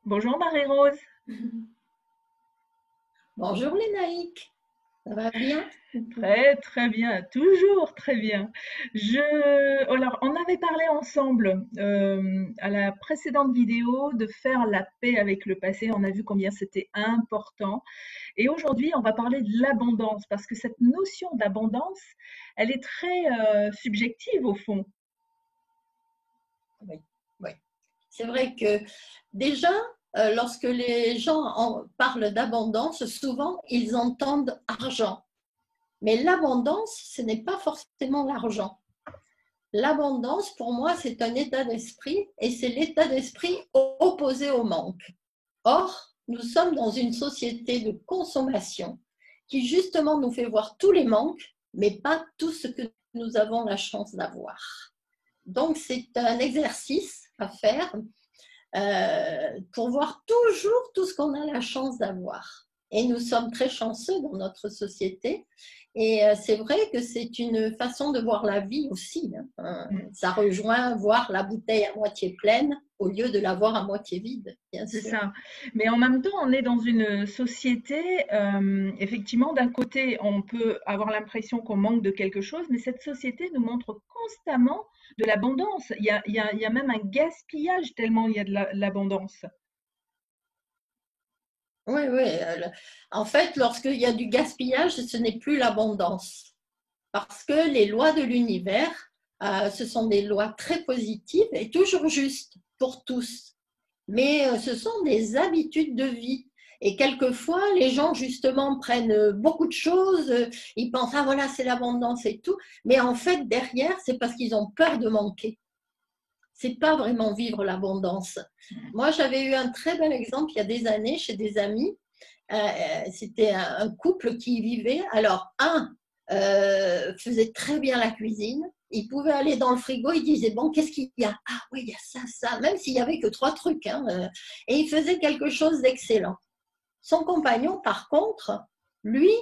Bonjour Marie-Rose. Bonjour Lénaïque, ça va bien? Très très bien, toujours très bien. Alors, on avait parlé ensemble à la précédente vidéo de faire la paix avec le passé. On a vu combien c'était important. Et aujourd'hui, on va parler de l'abondance parce que cette notion d'abondance, elle est très subjective au fond. Oui, oui. C'est vrai que déjà, lorsque les gens parlent d'abondance, souvent ils entendent argent. Mais l'abondance, ce n'est pas forcément l'argent. L'abondance, pour moi, c'est un état d'esprit et c'est l'état d'esprit opposé au manque. Or, nous sommes dans une société de consommation qui justement nous fait voir tous les manques, mais pas tout ce que nous avons la chance d'avoir. Donc, c'est un exercice à faire pour voir toujours tout ce qu'on a la chance d'avoir. Et nous sommes très chanceux dans notre société. Et c'est vrai que c'est une façon de voir la vie aussi. Ça rejoint voir la bouteille à moitié pleine au lieu de la voir à moitié vide, bien C'est sûr. ça. Mais en même temps, on est dans une société, effectivement, d'un côté, on peut avoir l'impression qu'on manque de quelque chose, mais cette société nous montre constamment de l'abondance. Il y a même un gaspillage tellement il y a de l'abondance. Oui, oui. En fait, lorsqu'il y a du gaspillage, ce n'est plus l'abondance. Parce que les lois de l'univers, ce sont des lois très positives et toujours justes pour tous. Mais ce sont des habitudes de vie. Et quelquefois, les gens, justement, prennent beaucoup de choses, ils pensent, ah voilà, c'est l'abondance et tout. Mais en fait, derrière, c'est parce qu'ils ont peur de manquer. C'est pas vraiment vivre l'abondance. Moi, j'avais eu un très bel exemple il y a des années chez des amis. C'était un couple qui y vivait. Alors, un faisait très bien la cuisine. Il pouvait aller dans le frigo, il disait, bon, qu'est-ce qu'il y a? Ah oui, il y a ça, ça, même s'il n'y avait que trois trucs. Et il faisait quelque chose d'excellent. Son compagnon, par contre, lui,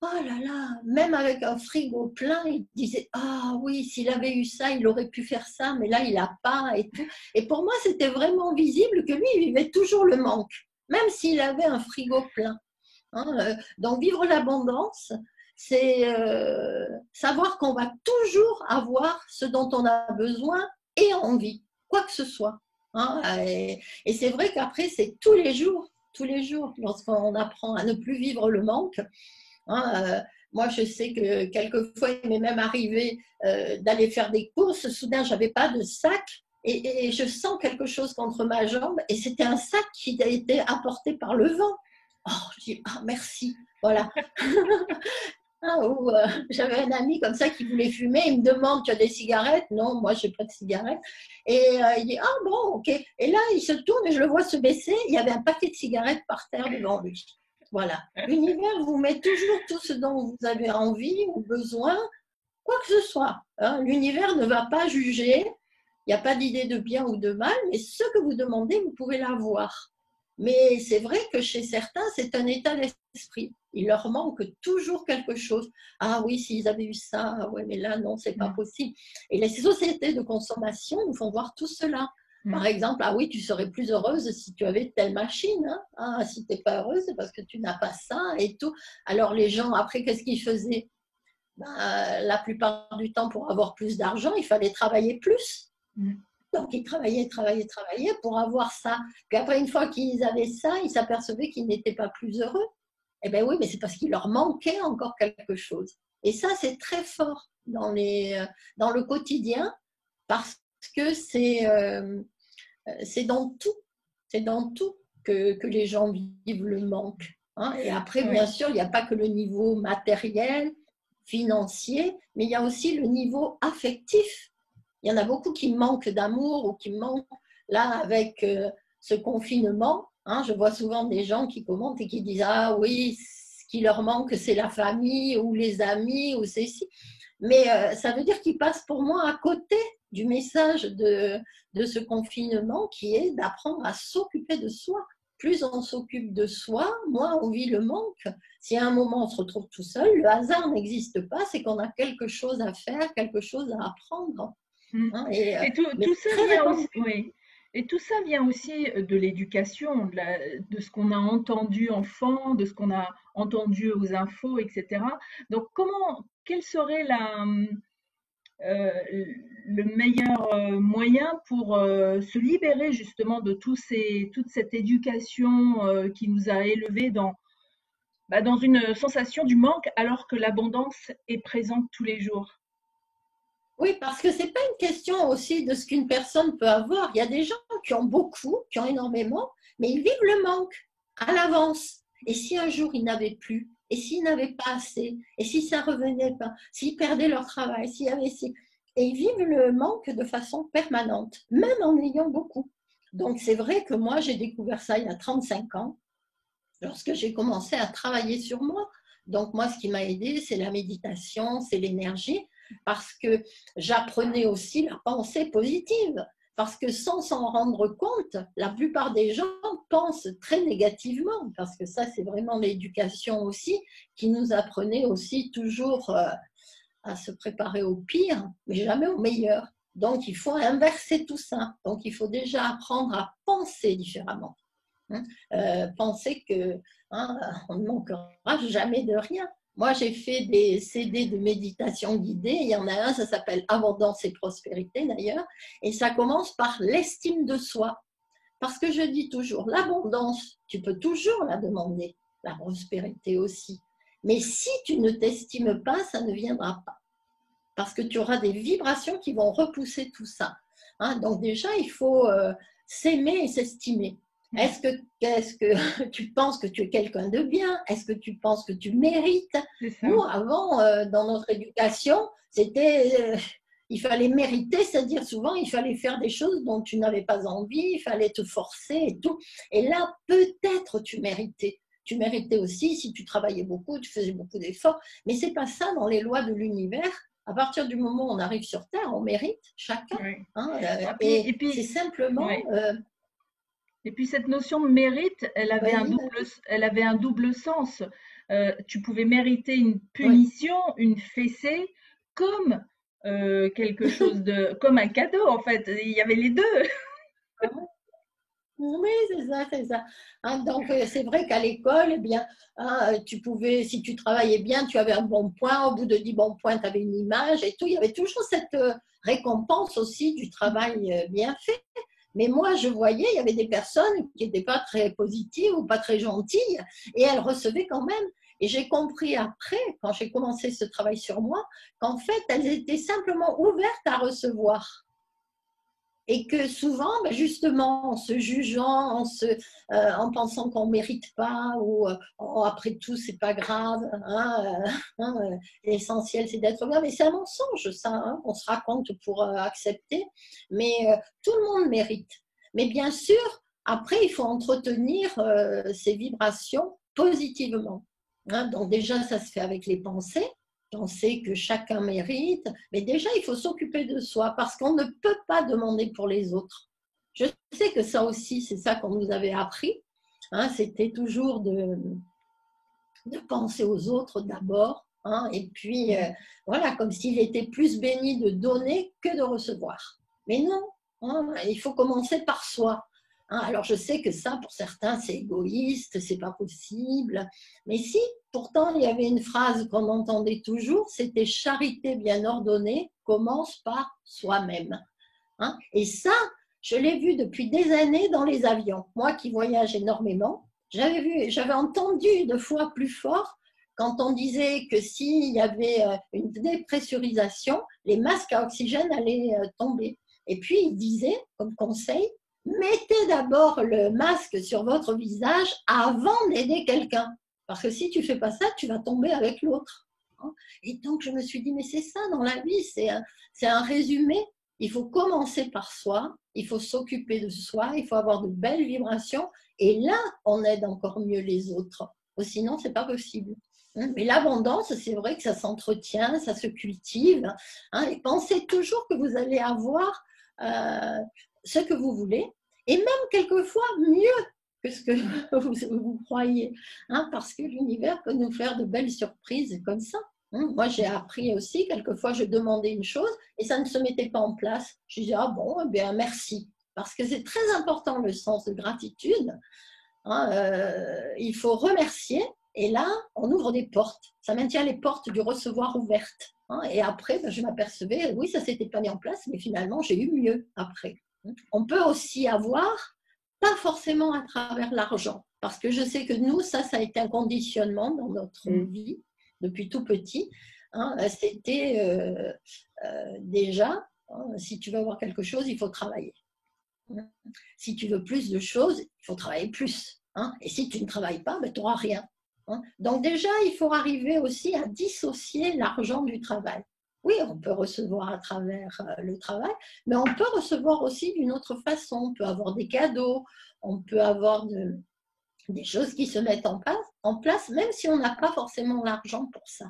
oh là là, même avec un frigo plein, il disait, ah oui, s'il avait eu ça, il aurait pu faire ça, mais là, il n'a pas et tout. Et pour moi, c'était vraiment visible que lui, il vivait toujours le manque, même s'il avait un frigo plein. Donc, vivre l'abondance, c'est savoir qu'on va toujours avoir ce dont on a besoin et envie, quoi que ce soit. Et c'est vrai qu'après, c'est tous les jours, lorsqu'on apprend à ne plus vivre le manque. Hein, moi, je sais que quelquefois, il m'est même arrivé d'aller faire des courses. Soudain, je n'avais pas de sac et je sens quelque chose contre ma jambe. Et c'était un sac qui a été apporté par le vent. Oh, je dis, ah, merci. Voilà. J'avais un ami comme ça qui voulait fumer. Il me demande, tu as des cigarettes? Non, moi, je n'ai pas de cigarettes. Et il dit, ah bon, ok. Et là, il se tourne et je le vois se baisser. Il y avait un paquet de cigarettes par terre devant lui. Voilà. L'univers vous met toujours tout ce dont vous avez envie ou besoin, quoi que ce soit. L'univers ne va pas juger. Il n'y a pas d'idée de bien ou de mal, mais ce que vous demandez, vous pouvez l'avoir. Mais c'est vrai que chez certains, c'est un état d'esprit. Il leur manque toujours quelque chose. Ah oui, s'ils avaient eu ça, ah ouais, mais là, non, c'est pas possible. Et les sociétés de consommation nous font voir tout cela. Par exemple, ah oui, tu serais plus heureuse si tu avais telle machine. Ah, si tu n'es pas heureuse, c'est parce que tu n'as pas ça et tout. Alors les gens, après, qu'est-ce qu'ils faisaient? La plupart du temps, pour avoir plus d'argent, il fallait travailler plus. Donc, ils travaillaient, travaillaient, travaillaient pour avoir ça. Puis après, une fois qu'ils avaient ça, ils s'apercevaient qu'ils n'étaient pas plus heureux. Eh bien oui, mais c'est parce qu'il leur manquait encore quelque chose. Et ça, c'est très fort dans le quotidien parce que c'est dans tout. C'est dans tout que les gens vivent le manque. Et après, bien Oui. sûr, il n'y a pas que le niveau matériel, financier, mais il y a aussi le niveau affectif. Il y en a beaucoup qui manquent d'amour ou qui manquent, là, avec ce confinement. Je vois souvent des gens qui commentent et qui disent, ah oui, ce qui leur manque, c'est la famille ou les amis ou c'est ci. Mais ça veut dire qu'ils passent pour moi à côté du message de ce confinement qui est d'apprendre à s'occuper de soi. Plus on s'occupe de soi, moins on vit le manque. Si à un moment on se retrouve tout seul, le hasard n'existe pas, c'est qu'on a quelque chose à faire, quelque chose à apprendre. Mm. Et, Et mais tout c'est ça très vient aussi, répandu. oui. Et tout ça vient aussi de l'éducation, de ce qu'on a entendu enfant, de ce qu'on a entendu aux infos, etc. Donc, quel serait euh, le meilleur moyen pour se libérer justement de toute cette éducation qui nous a élevés dans une sensation du manque alors que l'abondance est présente tous les jours? Oui, parce que c'est pas une question aussi de ce qu'une personne peut avoir. Il y a des gens qui ont beaucoup, qui ont énormément, mais ils vivent le manque à l'avance. Et si un jour ils n'avaient plus, et s'ils n'avaient pas assez, et si ça revenait pas, s'ils perdaient leur travail, s'il y avait si... Et ils vivent le manque de façon permanente, même en ayant beaucoup. Donc c'est vrai que moi j'ai découvert ça il y a 35 ans, lorsque j'ai commencé à travailler sur moi. Donc moi, ce qui m'a aidé, c'est la méditation, c'est l'énergie, parce que j'apprenais aussi la pensée positive. Parce que sans s'en rendre compte, la plupart des gens pensent très négativement, parce que ça, c'est vraiment l'éducation aussi, qui nous apprenait aussi toujours à se préparer au pire, mais jamais au meilleur. Donc, il faut inverser tout ça. Donc, il faut déjà apprendre à penser différemment. Hein, penser que hein, on ne manquera jamais de rien. Moi, j'ai fait des CD de méditation guidée. Il y en a un, ça s'appelle Abondance et Prospérité d'ailleurs. Et ça commence par l'estime de soi. Parce que je dis toujours, l'abondance, tu peux toujours la demander. La prospérité aussi. Mais si tu ne t'estimes pas, ça ne viendra pas. Parce que tu auras des vibrations qui vont repousser tout ça. Hein, donc déjà, il faut s'aimer et s'estimer. Est-ce que tu penses que tu es quelqu'un de bien? Est-ce que tu penses que tu mérites? C'est ça. Nous, avant, dans notre éducation, il fallait mériter, c'est-à-dire souvent, il fallait faire des choses dont tu n'avais pas envie, il fallait te forcer et tout. Et là, peut-être tu méritais. Tu méritais aussi si tu travaillais beaucoup, tu faisais beaucoup d'efforts. Mais c'est pas ça dans les lois de l'univers. À partir du moment où on arrive sur Terre, on mérite chacun. Ouais. Hein, Ah, et et c'est puis, simplement, ouais. Et puis cette notion de mérite, vas-y, vas-y. elle avait un double sens. Tu pouvais mériter une Oui. punition, une fessée, comme comme un cadeau en fait. Il y avait les deux. Oui, c'est ça, c'est ça. Hein, donc, c'est vrai qu'à l'école, eh bien, hein, tu pouvais, si tu travaillais bien, tu avais un bon point. Au bout de 10 bons points, tu avais une image et tout. Il y avait toujours cette récompense aussi du travail bien fait. Mais moi, je voyais, il y avait des personnes qui n'étaient pas très positives ou pas très gentilles et elles recevaient quand même. Et j'ai compris après, quand j'ai commencé ce travail sur moi, qu'en fait, elles étaient simplement ouvertes à recevoir. Et que souvent, ben justement, en se jugeant, en pensant qu'on ne mérite pas, ou oh, après tout, c'est pas grave, hein, l'essentiel c'est d'être bien, mais c'est un mensonge, ça, hein, on se raconte pour accepter, mais tout le monde mérite. Mais bien sûr, après, il faut entretenir ces vibrations positivement. Hein, donc déjà, ça se fait avec les pensées. Penser que chacun mérite, mais déjà, il faut s'occuper de soi parce qu'on ne peut pas demander pour les autres. Je sais que ça aussi, c'est ça qu'on nous avait appris. Hein, c'était toujours de penser aux autres d'abord. Hein, et puis, voilà, comme s'il était plus béni de donner que de recevoir. Mais non, hein, il faut commencer par soi. Hein, alors, je sais que ça, pour certains, c'est égoïste, c'est pas possible. Mais si, pourtant, il y avait une phrase qu'on entendait toujours, c'était charité bien ordonnée commence par soi-même. Hein, et ça, je l'ai vu depuis des années dans les avions. Moi qui voyage énormément, j'avais entendu une fois plus fort quand on disait que s'il y avait une dépressurisation, les masques à oxygène allaient tomber. Et puis il disait, comme conseil, mettez d'abord le masque sur votre visage avant d'aider quelqu'un. Parce que si tu ne fais pas ça, tu vas tomber avec l'autre. Et donc je me suis dit, mais c'est ça dans la vie, c'est un résumé. Il faut commencer par soi, il faut s'occuper de soi, il faut avoir de belles vibrations, et là, on aide encore mieux les autres. Sinon, c'est pas possible. Mais l'abondance, c'est vrai que ça s'entretient, ça se cultive. Hein, et pensez toujours que vous allez avoir ce que vous voulez, et même quelquefois mieux que ce que vous croyez, hein, parce que l'univers peut nous faire de belles surprises comme ça. Moi, j'ai appris aussi, quelquefois, je demandais une chose et ça ne se mettait pas en place. Je disais, ah bon, eh bien, merci. parce que c'est très important le sens de gratitude. Hein, il faut remercier, et là, on ouvre des portes. Ça maintient les portes du recevoir ouvertes. Hein, et après, ben, je m'apercevais, oui, ça s'était pas mis en place, mais finalement, j'ai eu mieux après. On peut aussi avoir, pas forcément à travers l'argent, parce que je sais que nous, ça a été un conditionnement dans notre vie, depuis tout petit. Hein, c'était déjà, hein, si tu veux avoir quelque chose, il faut travailler. Si tu veux plus de choses, il faut travailler plus. Hein, et si tu ne travailles pas, ben, tu n'auras rien. Hein. Donc déjà, il faut arriver aussi à dissocier l'argent du travail. Oui, on peut recevoir à travers le travail, mais on peut recevoir aussi d'une autre façon. On peut avoir des cadeaux, on peut avoir des choses qui se mettent en place, même si on n'a pas forcément l'argent pour ça.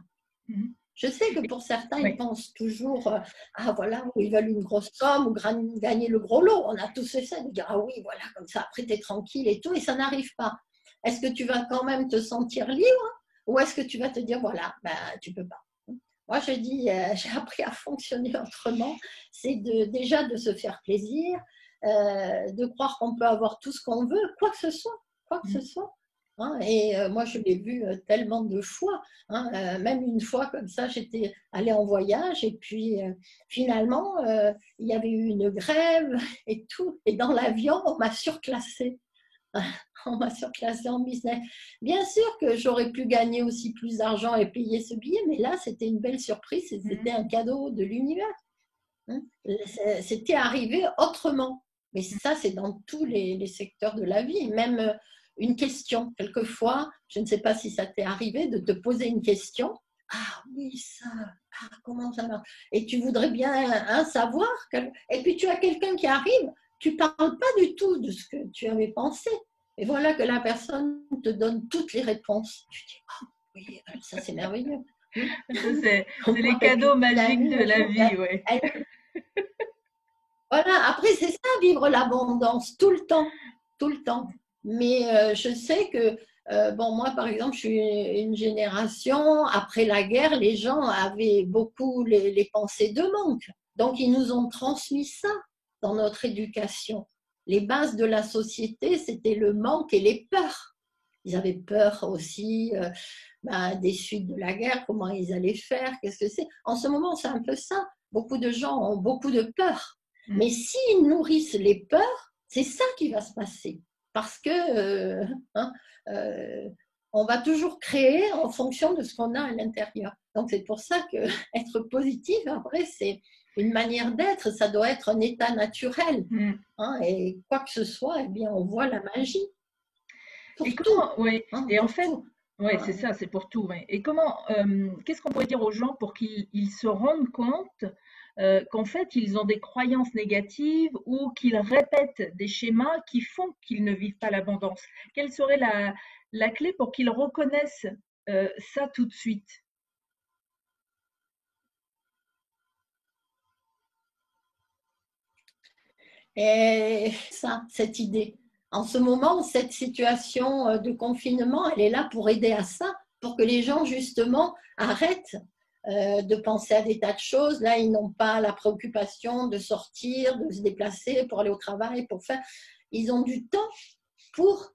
Je sais que pour certains, ils pensent toujours ah voilà, ils veulent une grosse somme ou gagner le gros lot. On a tous fait ça, de dire ah oui, voilà, comme ça, après tu es tranquille et tout, et ça n'arrive pas. Est-ce que tu vas quand même te sentir libre ou est-ce que tu vas te dire voilà, ben, tu peux pas. Moi, je dis, j'ai appris à fonctionner autrement, c'est déjà de se faire plaisir, de croire qu'on peut avoir tout ce qu'on veut, quoi que ce soit, quoi que ce soit. Hein, et moi, je l'ai vu tellement de fois. Hein, même une fois comme ça, j'étais allée en voyage et puis finalement, il y avait eu une grève et tout. Et dans l'avion, on m'a surclassée. On m'a surclassée en business. Bien sûr que j'aurais pu gagner aussi plus d'argent et payer ce billet, mais là, c'était une belle surprise. C'était un cadeau de l'univers. Hein, c'était arrivé autrement. Mais ça, c'est dans tous les secteurs de la vie. Même une question, quelquefois, je ne sais pas si ça t'est arrivé, de te poser une question. Ah oui, ça, comment ça marche? Et tu voudrais bien savoir. Et puis tu as quelqu'un qui arrive, tu ne parles pas du tout de ce que tu avais pensé. Et voilà que la personne te donne toutes les réponses. Tu dis, ah oui, ça c'est merveilleux. C'est les cadeaux magiques de la vie, oui. Voilà, après c'est ça, vivre l'abondance, tout le temps, tout le temps. Mais je sais que, bon, moi par exemple, je suis une génération, après la guerre, les gens avaient beaucoup les pensées de manque. Donc ils nous ont transmis ça dans notre éducation. Les bases de la société, c'était le manque et les peurs. Ils avaient peur aussi des suites de la guerre, comment ils allaient faire, qu'est-ce que c'est. En ce moment, c'est un peu ça. Beaucoup de gens ont beaucoup de peur. Mais s'ils nourrissent les peurs, c'est ça qui va se passer. Parce que on va toujours créer en fonction de ce qu'on a à l'intérieur. Donc c'est pour ça que être positif, après, c'est une manière d'être, ça doit être un état naturel. Hein, et quoi que ce soit, eh bien, on voit la magie. Pour et comment, tout. Oui. Hein, et en fait, oui, c'est ça, c'est pour tout. Ouais. Et comment, qu'est-ce qu'on pourrait dire aux gens pour qu'ils se rendent compte qu'en fait, ils ont des croyances négatives ou qu'ils répètent des schémas qui font qu'ils ne vivent pas l'abondance? Quelle serait la clé pour qu'ils reconnaissent ça tout de suite? Et ça, cette idée. En ce moment, cette situation de confinement, elle est là pour aider à ça, pour que les gens, justement, arrêtent de penser à des tas de choses. Là, ils n'ont pas la préoccupation de sortir, de se déplacer pour aller au travail, pour faire. Ils ont du temps pour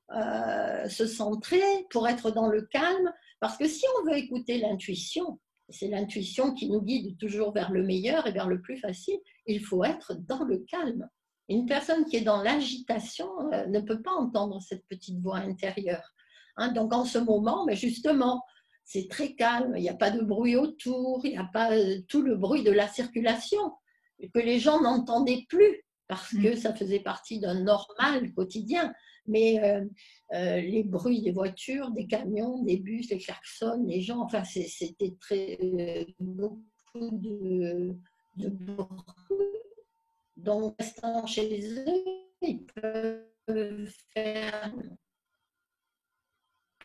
se centrer, pour être dans le calme. Parce que si on veut écouter l'intuition, c'est l'intuition qui nous guide toujours vers le meilleur et vers le plus facile, il faut être dans le calme. Une personne qui est dans l'agitation ne peut pas entendre cette petite voix intérieure. Hein, donc en ce moment, mais justement, c'est très calme, il n'y a pas de bruit autour, il n'y a pas tout le bruit de la circulation que les gens n'entendaient plus parce que ça faisait partie d'un normal quotidien. Mais les bruits des voitures, des camions, des bus, les klaxons, les gens, enfin, c'était très beaucoup de bruit. Donc, restant chez eux, ils peuvent faire,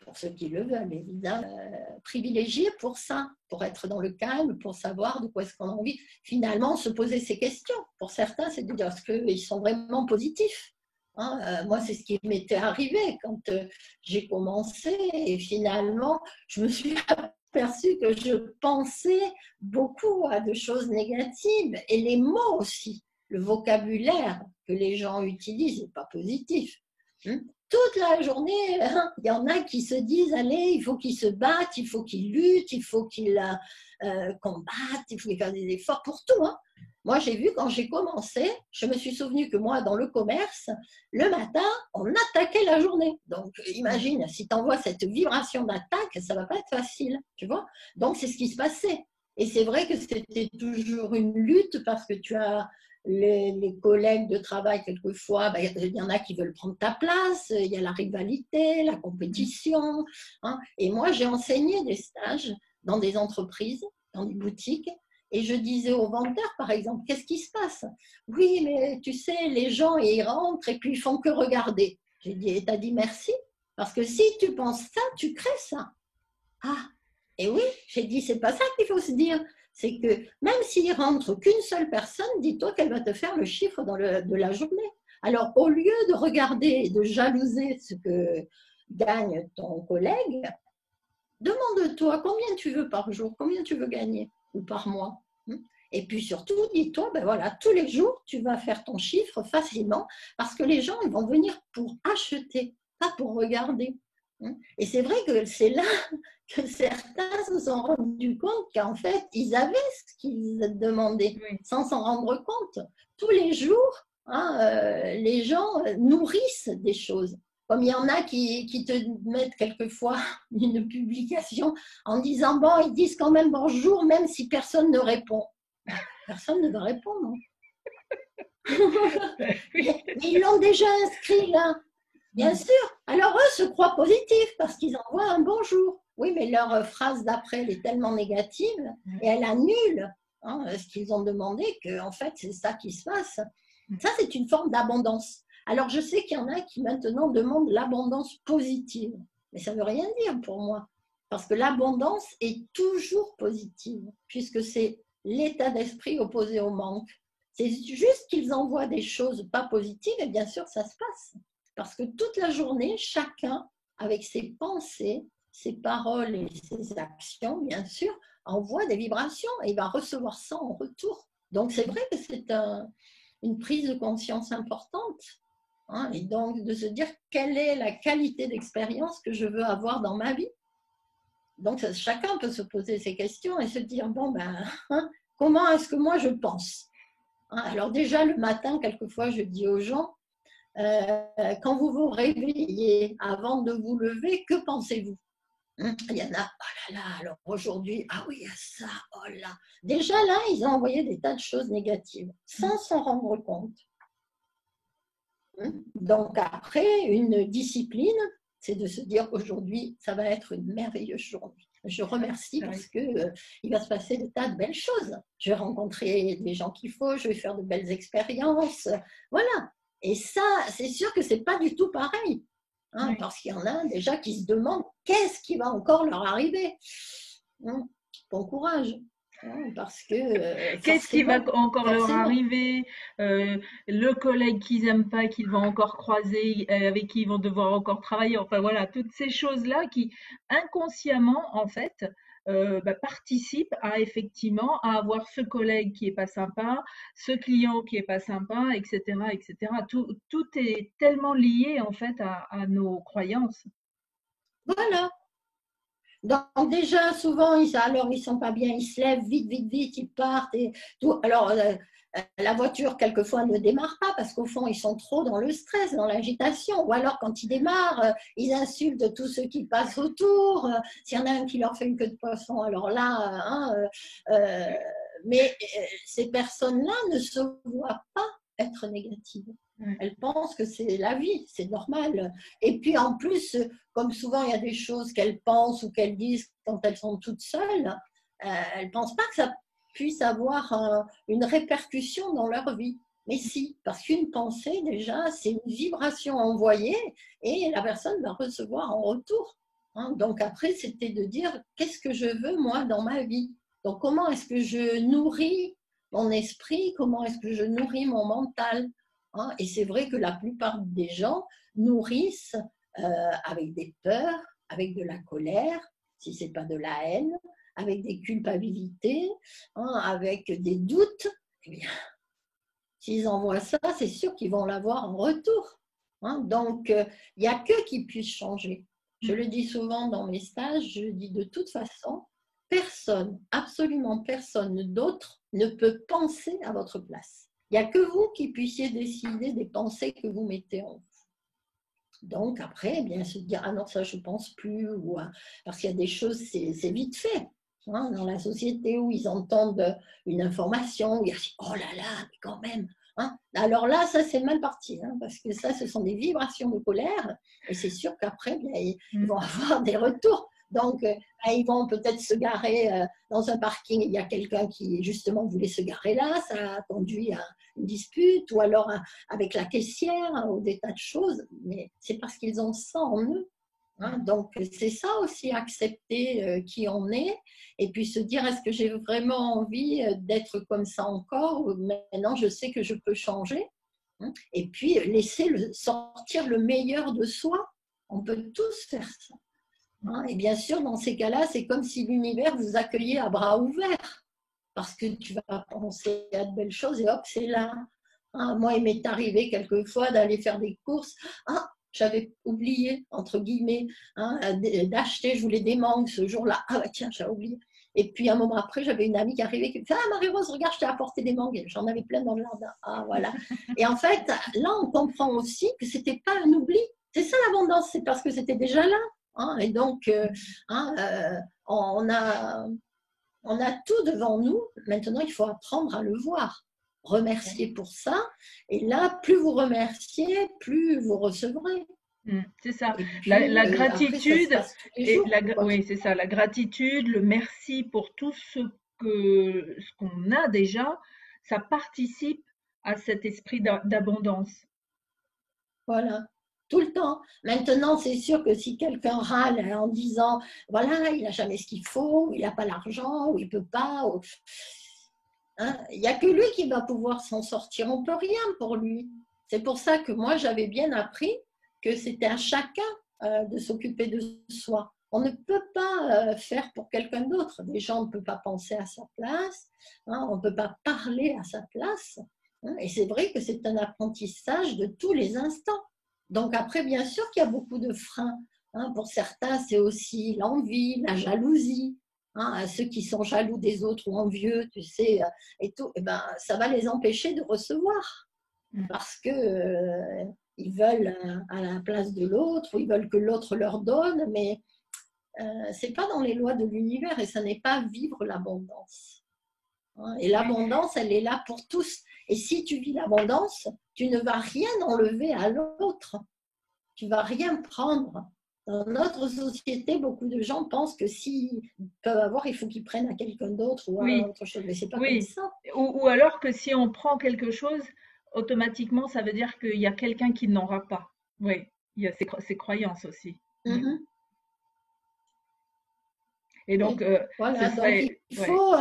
pour ceux qui le veulent, évidemment, privilégier pour ça, pour être dans le calme, pour savoir de quoi est-ce qu'on a envie. Finalement, se poser ces questions. Pour certains, c'est de dire est-ce qu'ils sont vraiment positifs. Hein, moi, c'est ce qui m'était arrivé quand j'ai commencé et finalement, je me suis aperçue que je pensais beaucoup à de choses négatives et les mots aussi. Le vocabulaire que les gens utilisent n'est pas positif. Toute la journée, il y en a qui se disent, allez, il faut qu'ils se battent, il faut qu'ils luttent, il faut qu'ils combattent, il faut qu'ils fassent des efforts pour tout. Moi, j'ai vu quand j'ai commencé, je me suis souvenu que moi, dans le commerce, le matin, on attaquait la journée. Donc, imagine, si tu envoies cette vibration d'attaque, ça ne va pas être facile, tu vois. Donc, c'est ce qui se passait. Et c'est vrai que c'était toujours une lutte parce que tu as les collègues de travail, quelquefois, ben, il y en a qui veulent prendre ta place, il y a la rivalité, la compétition. Et moi, j'ai enseigné des stages dans des entreprises, dans des boutiques, et je disais aux vendeurs, par exemple, qu'est-ce qui se passe? Oui, mais tu sais, les gens, ils rentrent et puis ils font que regarder. J'ai dit, t'as dit merci? Parce que si tu penses ça, tu crées ça. Ah, et oui, j'ai dit, c'est pas ça qu'il faut se dire. C'est que même s'il rentre qu'une seule personne, dis-toi qu'elle va te faire le chiffre de la journée. Alors, au lieu de regarder, de jalouser ce que gagne ton collègue, demande-toi combien tu veux par jour, combien tu veux gagner ou par mois. Et puis surtout, dis-toi, ben voilà, tous les jours, tu vas faire ton chiffre facilement parce que les gens, ils vont venir pour acheter, pas pour regarder. Et c'est vrai que c'est là que certains se sont rendus compte qu'en fait, ils avaient ce qu'ils demandaient sans s'en rendre compte. Tous les jours, les gens nourrissent des choses. Comme il y en a qui te mettent quelquefois une publication en disant, bon, ils disent quand même bonjour, même si personne ne répond. Personne ne va répondre. Mais ils l'ont déjà inscrit là. Bien sûr. Alors eux se croient positifs parce qu'ils envoient un bonjour. Oui, mais leur phrase d'après, elle est tellement négative et elle annule ce qu'ils ont demandé qu'en fait, c'est ça qui se passe. Ça, c'est une forme d'abondance. Alors, je sais qu'il y en a qui maintenant demandent l'abondance positive. Mais ça ne veut rien dire pour moi. Parce que l'abondance est toujours positive, puisque c'est l'état d'esprit opposé au manque. C'est juste qu'ils envoient des choses pas positives et bien sûr, ça se passe. Parce que toute la journée, chacun, avec ses pensées, ses paroles et ses actions, bien sûr, envoie des vibrations et il va recevoir ça en retour. Donc, c'est vrai que c'est une prise de conscience importante. Et donc, de se dire quelle est la qualité d'expérience que je veux avoir dans ma vie. Donc, chacun peut se poser ces questions et se dire, bon, ben, comment est-ce que moi je pense? Alors déjà, le matin, quelquefois, je dis aux gens, quand vous vous réveillez, avant de vous lever, que pensez-vous? Il y en a, oh là là, alors aujourd'hui, ah oui, il y a ça, oh là. Déjà là, ils ont envoyé des tas de choses négatives, sans s'en rendre compte. Donc après, une discipline, c'est de se dire aujourd'hui, ça va être une merveilleuse journée. Je remercie parce que il va se passer des tas de belles choses. Je vais rencontrer des gens qu'il faut, je vais faire de belles expériences. Voilà. Et ça, c'est sûr que c'est pas du tout pareil. Parce qu'il y en a déjà qui se demandent qu'est-ce qui va encore leur arriver. Bon courage. Parce que qu'est-ce qui va encore leur arriver, le collègue qu'ils n'aiment pas, qu'ils vont encore croiser, avec qui ils vont devoir encore travailler, enfin voilà, toutes ces choses-là qui inconsciemment en fait participent à effectivement à avoir ce collègue qui est pas sympa, ce client qui est pas sympa, etc., etc. Tout est tellement lié en fait à nos croyances. Voilà. Donc déjà, souvent, ils ne sont pas bien, ils se lèvent vite, vite, vite, ils partent. Et tout. Alors, la voiture, quelquefois, ne démarre pas parce qu'au fond, ils sont trop dans le stress, dans l'agitation. Ou alors, quand ils démarrent, ils insultent tous ceux qui passent autour. S'il y en a un qui leur fait une queue de poisson, alors là, mais ces personnes-là ne se voient pas être négatives. Elles pensent que c'est la vie, c'est normal. Et puis en plus, comme souvent il y a des choses qu'elles pensent ou qu'elles disent quand elles sont toutes seules, elles ne pensent pas que ça puisse avoir une répercussion dans leur vie. Mais si, parce qu'une pensée déjà, c'est une vibration envoyée et la personne va recevoir en retour. Donc après, c'était de dire qu'est-ce que je veux moi dans ma vie. Donc comment est-ce que je nourris mon esprit, comment est-ce que je nourris mon mental. Et c'est vrai que la plupart des gens nourrissent avec des peurs, avec de la colère, si ce n'est pas de la haine, avec des culpabilités, avec des doutes. Eh bien, s'ils envoient ça, c'est sûr qu'ils vont l'avoir en retour. Hein. Donc, il n'y a que qui puisse changer. Je le dis souvent dans mes stages, je dis de toute façon, personne, absolument personne d'autre ne peut penser à votre place. Il n'y a que vous qui puissiez décider des pensées que vous mettez en vous. Donc après, eh bien, se dire, ah non, ça je ne pense plus, ou, parce qu'il y a des choses, c'est vite fait. Hein, dans la société où ils entendent une information, ils disent, oh là là, mais quand même. Hein. Alors là, ça c'est mal parti, hein, parce que ça, ce sont des vibrations de colère, et c'est sûr qu'après, bien, ils vont avoir des retours. Donc, ils vont peut-être se garer dans un parking, il y a quelqu'un qui justement voulait se garer là, ça a conduit à une dispute, ou alors avec la caissière, ou des tas de choses, mais c'est parce qu'ils ont ça en eux. Hein. Donc, c'est ça aussi, accepter qui on est, et puis se dire, est-ce que j'ai vraiment envie d'être comme ça encore, ou maintenant je sais que je peux changer, hein. Et puis laisser sortir le meilleur de soi. On peut tous faire ça. Hein. Et bien sûr, dans ces cas-là, c'est comme si l'univers vous accueillait à bras ouverts, parce que tu vas penser à de belles choses et hop, c'est là. Hein. Moi, il m'est arrivé quelquefois d'aller faire des courses. Ah, j'avais oublié, entre guillemets, hein, d'acheter, je voulais des mangues ce jour-là. Ah, bah, tiens, j'ai oublié. Et puis, un moment après, j'avais une amie qui arrivait qui me fait, ah, Marie-Rose, regarde, je t'ai apporté des mangues. J'en avais plein dans le jardin. Ah, voilà. Et en fait, là, on comprend aussi que ce n'était pas un oubli. C'est ça l'abondance, c'est parce que c'était déjà là. Hein. Et donc, on a tout devant nous. Maintenant, il faut apprendre à le voir. Remercier pour ça. Et là, plus vous remerciez, plus vous recevrez. C'est ça. Puis, La gratitude, après, ça jours, oui, c'est ça. La gratitude, le merci pour tout ce qu'on a déjà, ça participe à cet esprit d'abondance. Voilà. Tout le temps. Maintenant, c'est sûr que si quelqu'un râle en disant, voilà, il n'a jamais ce qu'il faut, il n'a pas l'argent, ou il ne peut pas, hein, il n'y a que lui qui va pouvoir s'en sortir. On ne peut rien pour lui. C'est pour ça que moi, j'avais bien appris que c'était à chacun de s'occuper de soi. On ne peut pas faire pour quelqu'un d'autre. Déjà, on ne peut pas penser à sa place, hein, on ne peut pas parler à sa place. Hein, et c'est vrai que c'est un apprentissage de tous les instants. Donc après, bien sûr qu'il y a beaucoup de freins. Hein, pour certains, c'est aussi l'envie, la jalousie. Hein, ceux qui sont jaloux des autres ou envieux, tu sais, et tout, et ben, ça va les empêcher de recevoir. Parce que ils veulent à la place de l'autre, ou ils veulent que l'autre leur donne, mais c'est pas dans les lois de l'univers, et ça n'est pas vivre l'abondance. Hein. Et l'abondance, elle est là pour tous. Et si tu vis l'abondance, tu ne vas rien enlever à l'autre. Tu vas rien prendre. Dans notre société, beaucoup de gens pensent que s'ils peuvent avoir, il faut qu'ils prennent à quelqu'un d'autre ou à autre chose. Mais c'est pas comme ça. Ou alors que si on prend quelque chose, automatiquement, ça veut dire qu'il y a quelqu'un qui n'aura pas. Oui, il y a ces croyances aussi. Et donc, voilà, donc il faut,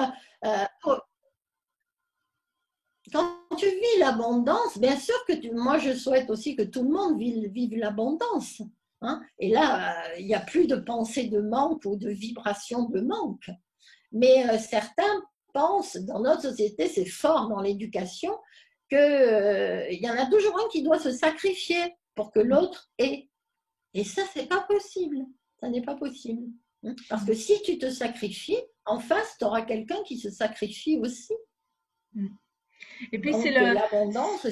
quand tu vis l'abondance, bien sûr que moi je souhaite aussi que tout le monde vive l'abondance. Hein. Et là, il n'y a plus de pensée de manque ou de vibration de manque. Mais certains pensent, dans notre société, c'est fort dans l'éducation, qu'il y en a toujours un qui doit se sacrifier pour que l'autre ait. Et ça, c'est pas possible. Ça n'est pas possible. Parce que si tu te sacrifies, en face, tu auras quelqu'un qui se sacrifie aussi. Et puis donc, c'est l'abondance,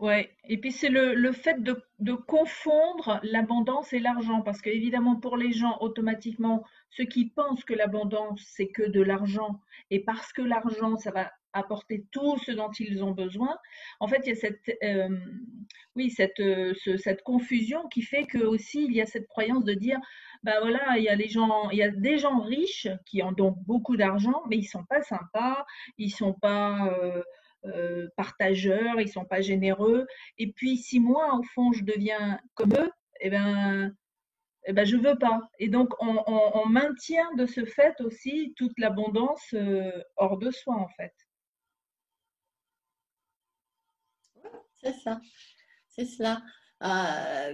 ouais. Et puis c'est le fait de confondre l'abondance et l'argent, parce que évidemment pour les gens automatiquement, ceux qui pensent que l'abondance c'est que de l'argent, et parce que l'argent ça va apporter tout ce dont ils ont besoin. En fait, il y a cette confusion qui fait que aussi il y a cette croyance de dire, bah voilà, il y a des gens riches qui ont donc beaucoup d'argent, mais ils sont pas sympas, ils sont pas partageurs, ils sont pas généreux. Et puis si moi au fond je deviens comme eux, je veux pas. Et donc on maintient de ce fait aussi toute l'abondance hors de soi en fait. C'est ça, c'est cela.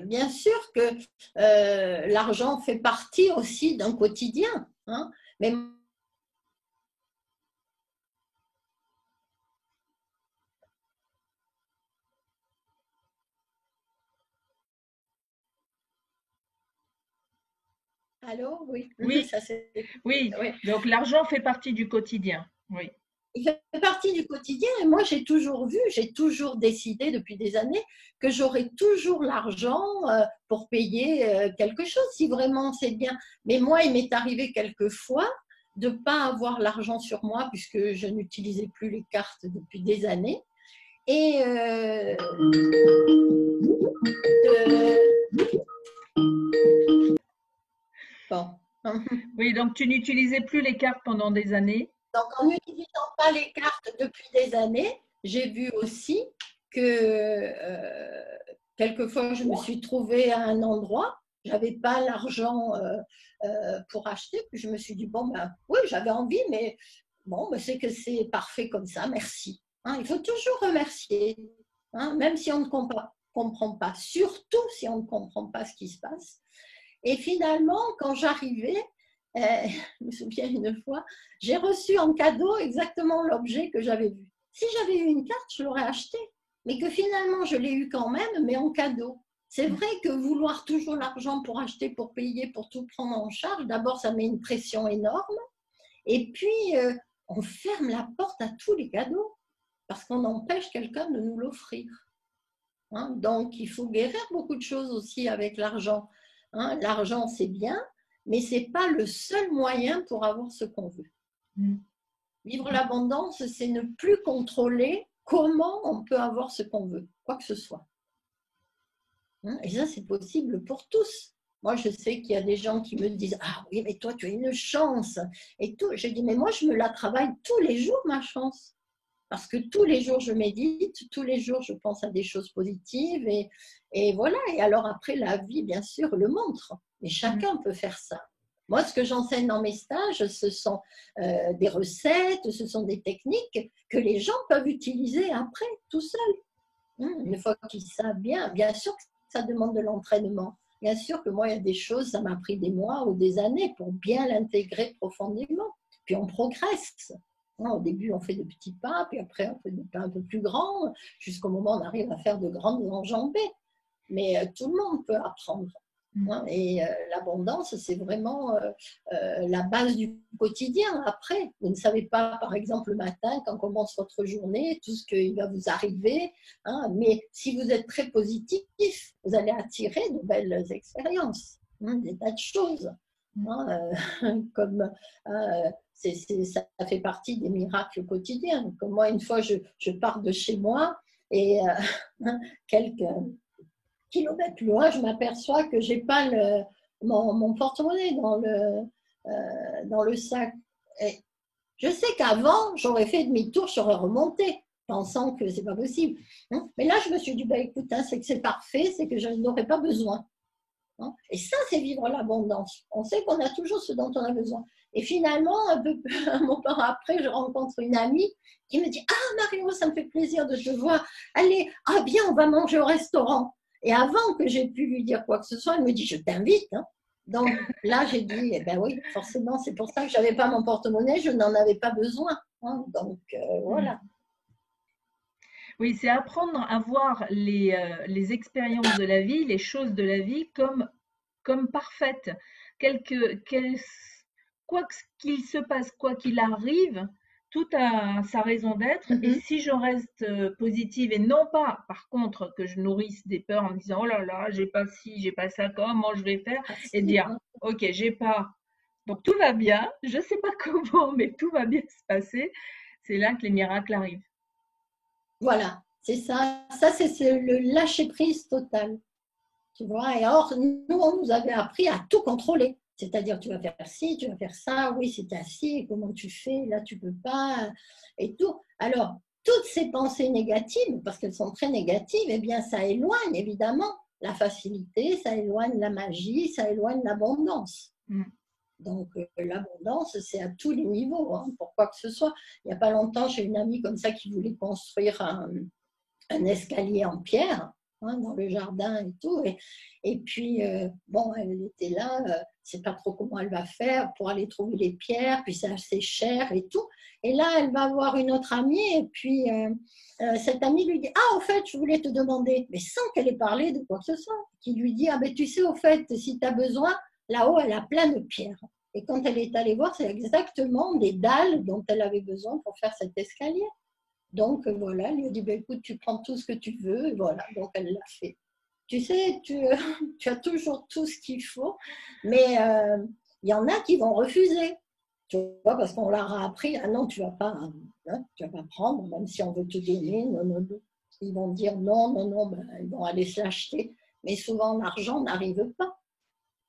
Bien sûr que l'argent fait partie aussi d'un quotidien, hein, mais Allô? Oui, Oui, ça c'est. oui. Oui. Donc l'argent fait partie du quotidien. Oui. Il fait partie du quotidien et moi j'ai toujours vu, j'ai toujours décidé depuis des années que j'aurais toujours l'argent pour payer quelque chose si vraiment c'est bien. Mais moi, il m'est arrivé quelquefois de ne pas avoir l'argent sur moi puisque je n'utilisais plus les cartes depuis des années. Et bon. Oui, donc tu n'utilisais plus les cartes pendant des années. Donc, en n'utilisant pas les cartes depuis des années, j'ai vu aussi que quelquefois, je me suis trouvée à un endroit, je n'avais pas l'argent pour acheter, puis je me suis dit, bon, ben oui, j'avais envie, mais bon, ben, c'est que c'est parfait comme ça, merci. Hein, il faut toujours remercier, hein, même si on ne comprend pas, surtout si on ne comprend pas ce qui se passe. Et finalement, quand j'arrivais, je me souviens une fois, j'ai reçu en cadeau exactement l'objet que j'avais vu. Si j'avais eu une carte, je l'aurais acheté, mais que finalement, je l'ai eu quand même, mais en cadeau. C'est vrai que vouloir toujours l'argent pour acheter, pour payer, pour tout prendre en charge, d'abord, ça met une pression énorme. Et puis, on ferme la porte à tous les cadeaux parce qu'on empêche quelqu'un de nous l'offrir. Hein, donc, il faut guérir beaucoup de choses aussi avec l'argent. Hein, l'argent, c'est bien, mais ce n'est pas le seul moyen pour avoir ce qu'on veut. Vivre l'abondance, c'est ne plus contrôler comment on peut avoir ce qu'on veut, quoi que ce soit. Hein, et ça, c'est possible pour tous. Moi, je sais qu'il y a des gens qui me disent « Ah oui, mais toi, tu as une chance !» et tout. Je dis « Mais moi, je me la travaille tous les jours, ma chance. » Parce que tous les jours, je médite, tous les jours, je pense à des choses positives. Et voilà. Et alors après, la vie, bien sûr, le montre. Mais chacun peut faire ça. Moi, ce que j'enseigne dans mes stages, ce sont des recettes, ce sont des techniques que les gens peuvent utiliser après, tout seuls. Une fois qu'ils savent bien, bien sûr que ça demande de l'entraînement. Bien sûr que moi, il y a des choses, ça m'a pris des mois ou des années pour bien l'intégrer profondément. Puis on progresse. Au début, on fait de petits pas, puis après, on fait des pas un peu plus grands, jusqu'au moment où on arrive à faire de grandes enjambées. Mais tout le monde peut apprendre. Et l'abondance, c'est vraiment la base du quotidien. Après, vous ne savez pas, par exemple, le matin, quand commence votre journée, tout ce qui va vous arriver. Hein, mais si vous êtes très positif, vous allez attirer de belles expériences, des tas de choses. Comme ça fait partie des miracles quotidiens. Comme moi, une fois, je pars de chez moi et quelques kilomètres plus loin, je m'aperçois que je n'ai pas mon porte-monnaie dans le sac. Et je sais qu'avant, j'aurais fait demi-tour, j'aurais remonté, pensant que ce n'est pas possible. Mais là, je me suis dit, bah, écoute, c'est que c'est parfait, c'est que je n'aurais pas besoin. Et ça, c'est vivre l'abondance. On sait qu'on a toujours ce dont on a besoin. Et finalement, un moment après, je rencontre une amie qui me dit « Ah, Mario, ça me fait plaisir de te voir. Allez, bien, on va manger au restaurant. » Et avant que j'ai pu lui dire quoi que ce soit, elle me dit « Je t'invite. » Donc là, j'ai dit « Eh bien oui, forcément, c'est pour ça que je n'avais pas mon porte-monnaie, je n'en avais pas besoin. » Donc voilà. Oui, c'est apprendre à voir les expériences de la vie, les choses de la vie comme parfaites. Quoi qu'il se passe, quoi qu'il arrive, tout a sa raison d'être. Et si je reste positive et non pas, par contre, que je nourrisse des peurs en me disant, oh là là, j'ai pas ci, j'ai pas ça, comment je vais faire? Et dire, ok, j'ai pas. Donc tout va bien, je sais pas comment, mais tout va bien se passer. C'est là que les miracles arrivent. Voilà, c'est ça. Ça, c'est le lâcher-prise total. Tu vois, et or, nous, on nous avait appris à tout contrôler. C'est-à-dire, tu vas faire ci, tu vas faire ça, oui, c'est assis, comment tu fais, là, tu peux pas, et tout. Alors, toutes ces pensées négatives, parce qu'elles sont très négatives, eh bien, ça éloigne évidemment la facilité, ça éloigne la magie, ça éloigne l'abondance. Donc, l'abondance, c'est à tous les niveaux, pour quoi que ce soit. Il n'y a pas longtemps, j'ai une amie comme ça qui voulait construire un escalier en pierre dans le jardin et tout. Et puis, bon, elle était là, ne sait pas trop comment elle va faire pour aller trouver les pierres, puis c'est assez cher et tout. Et là, elle va voir une autre amie, et puis cette amie lui dit « Ah, au fait, je voulais te demander », mais sans qu'elle ait parlé de quoi que ce soit, qui lui dit « Ah, ben tu sais, au fait, si tu as besoin, là-haut, elle a plein de pierres. Et quand elle est allée voir, c'est exactement des dalles dont elle avait besoin pour faire cet escalier. Donc voilà, elle lui a dit, ben, écoute, tu prends tout ce que tu veux, et voilà, donc elle l'a fait. Tu sais, tu as toujours tout ce qu'il faut, mais il y en a qui vont refuser, tu vois, parce qu'on leur a appris, ah non, tu vas pas, hein, tu vas pas prendre, même si on veut te donner, non, non, non. Ils vont dire non, non, non, ben, ils vont aller se l'acheter, mais souvent l'argent n'arrive pas.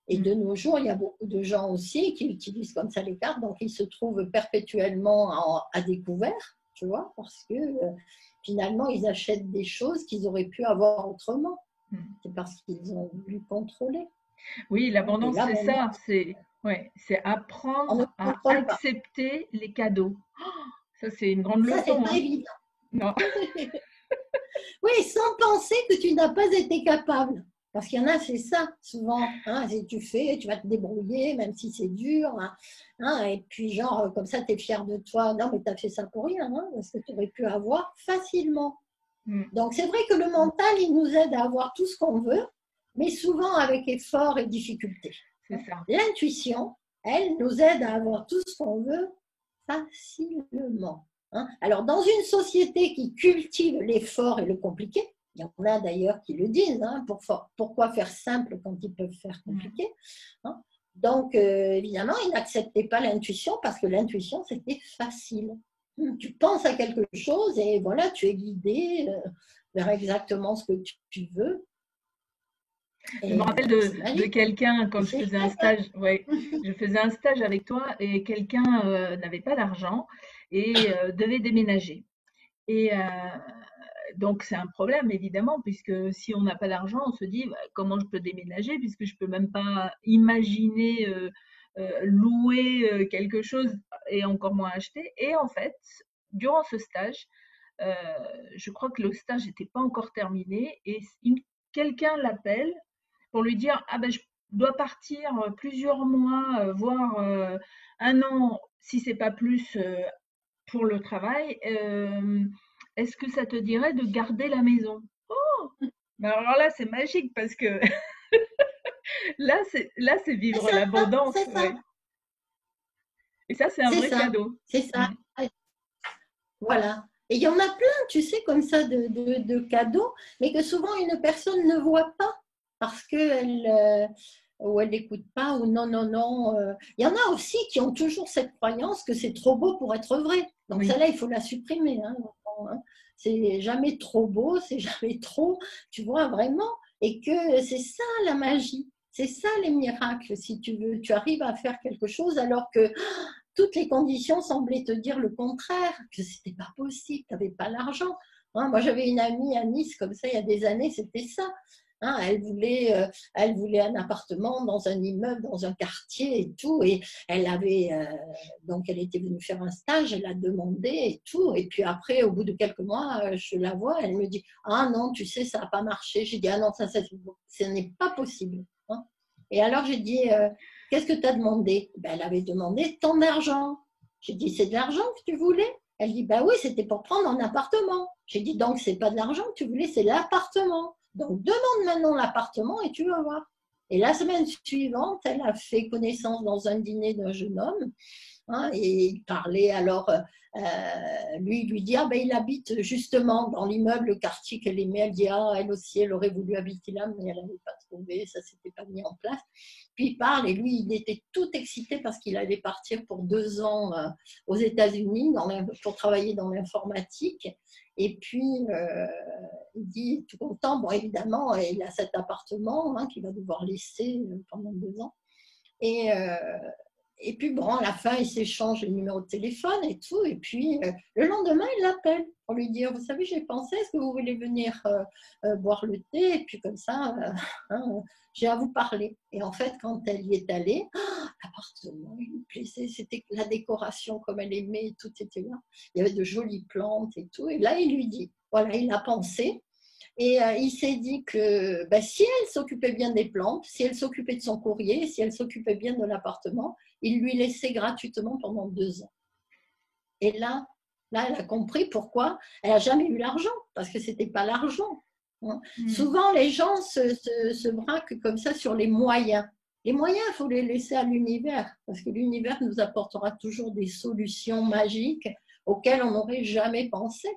Et de nos jours, il y a beaucoup de gens aussi qui utilisent comme ça les cartes, donc ils se trouvent perpétuellement à découvert, tu vois, parce que finalement, ils achètent des choses qu'ils auraient pu avoir autrement. C'est parce qu'ils ont voulu contrôler. Oui, Et l'abondance, là, c'est maintenant, ça. C'est on ne apprendre à contrôle pas. accepter les cadeaux. Ça, c'est une grande Ça, c'est leçon, pas hein. évident. Non. Oui, sans penser que tu n'as pas été capable. Parce qu'il y en a, c'est ça, souvent. Hein, si tu fais, tu vas te débrouiller, même si c'est dur. Hein, et puis, genre, comme ça, tu es fier de toi. Non, mais tu as fait ça pour rien, hein, parce que tu aurais pu avoir facilement. Mm, Donc, c'est vrai que le mental, il nous aide à avoir tout ce qu'on veut, mais souvent avec effort et difficulté. c'est ça. L'intuition, elle nous aide à avoir tout ce qu'on veut facilement. Alors, dans une société qui cultive l'effort et le compliqué, il y en a d'ailleurs qui le disent, pourquoi faire simple quand ils peuvent faire compliqué. Donc, évidemment, ils n'acceptaient pas l'intuition parce que l'intuition, c'était facile. Tu penses à quelque chose et voilà, tu es guidé vers exactement ce que tu veux. Je me Et rappelle c'est de magique. quelqu'un Et quand je c'est faisais un chouette, hein. stage, ouais, je faisais un stage avec toi et quelqu'un n'avait pas d'argent et devait déménager. Et donc c'est un problème évidemment puisque si on n'a pas d'argent, on se dit bah, comment je peux déménager puisque je peux même pas imaginer louer quelque chose et encore moins acheter. Et en fait, durant ce stage, euh, je crois que le stage n'était pas encore terminé et quelqu'un l'appelle pour lui dire ah ben je dois partir plusieurs mois, voire un an si c'est pas plus pour le travail. Est-ce que ça te dirait de garder la maison? Oh, mais alors là c'est magique parce que là c'est C'est vivre ça, l'abondance, c'est ça, ouais. Et ça c'est un c'est vrai ça, cadeau. c'est ça. Mm. Voilà. Et il y en a plein, tu sais, comme ça, de cadeaux, mais que souvent une personne ne voit pas parce qu'elle ou elle n'écoute pas, ou non, non, non. Il y en a aussi qui ont toujours cette croyance que c'est trop beau pour être vrai. Donc Oui, celle-là, il faut la supprimer. Hein. C'est jamais trop beau, c'est jamais trop, tu vois, vraiment. Et que c'est ça la magie. C'est ça les miracles, si tu veux. Tu arrives à faire quelque chose alors que toutes les conditions semblaient te dire le contraire, que c'était pas possible, tu n'avais pas l'argent. Moi, j'avais une amie à Nice, comme ça, il y a des années, c'était ça. Elle voulait un appartement dans un immeuble, dans un quartier et tout. Et elle avait, donc elle était venue faire un stage, elle a demandé et tout. Et puis après, au bout de quelques mois, je la vois, elle me dit, ah non, tu sais, ça n'a pas marché. J'ai dit, ah non, ce n'est pas possible. Et alors, j'ai dit, qu'est-ce que tu as demandé? Ben, elle avait demandé tant d'argent. J'ai dit, c'est de l'argent que tu voulais? Elle dit, bah oui, c'était pour prendre un appartement. J'ai dit, donc, c'est pas de l'argent que tu voulais, c'est l'appartement. Donc, demande maintenant l'appartement et tu vas voir. Et la semaine suivante, elle a fait connaissance dans un dîner d'un jeune homme. Et il parlait alors, lui, il lui dit, ah ben il habite justement dans l'immeuble, le quartier qu'elle aimait. Elle dit, ah, elle aussi, elle aurait voulu habiter là, mais elle n'avait pas trouvé, ça ne s'était pas mis en place. Puis il parle, et lui, il était tout excité parce qu'il allait partir pour 2 ans aux États-Unis pour travailler dans l'informatique. Et puis, il dit, tout content, bon, évidemment, il a cet appartement qu'il va devoir laisser pendant 2 ans. Et, et puis, bon, à la fin, ils s'échangent le numéro de téléphone et tout. Et puis, le lendemain, il l'appelle pour lui dire, vous savez, j'ai pensé, est-ce que vous voulez venir boire le thé? Et puis, comme ça, j'ai à vous parler. Et en fait, quand elle y est allée, l'appartement, il lui plaisait. C'était la décoration comme elle aimait, tout était là. Il y avait de jolies plantes et tout. Et là, il lui dit, voilà, il a pensé. Et il s'est dit que si elle s'occupait bien des plantes, si elle s'occupait de son courrier, si elle s'occupait bien de l'appartement, il lui laissait gratuitement pendant 2 ans. Et là, elle a compris pourquoi elle n'a jamais eu l'argent, parce que ce n'était pas l'argent. Mm. Souvent, les gens se braquent comme ça sur les moyens. Les moyens, il faut les laisser à l'univers, parce que l'univers nous apportera toujours des solutions magiques auxquelles on n'aurait jamais pensé.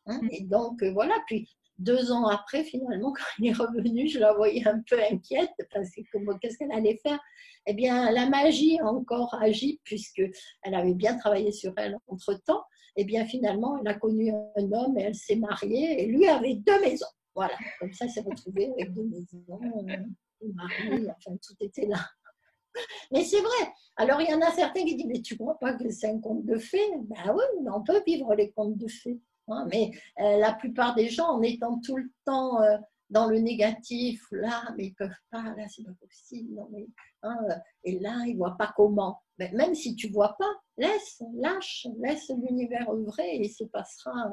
Hein. Et donc, voilà. Puis, 2 ans après, finalement, quand il est revenu, je la voyais un peu inquiète, parce que qu'est-ce qu'elle allait faire? Eh bien, la magie a encore agi, puisqu'elle avait bien travaillé sur elle entre-temps. Eh bien, finalement, elle a connu un homme et elle s'est mariée, et lui avait 2 maisons. Voilà, comme ça, il s'est retrouvé avec 2 maisons, un mari, enfin, tout était là. Mais c'est vrai. Alors, il y en a certains qui disent, mais tu ne crois pas que c'est un conte de fées? Ben oui, mais on peut vivre les contes de fées. Hein, mais la plupart des gens, en étant tout le temps dans le négatif, là, mais ils ne peuvent pas, là, c'est pas possible. Non, mais, hein, et là, ils ne voient pas comment. Mais même si tu ne vois pas, lâche, laisse l'univers œuvrer et il se passera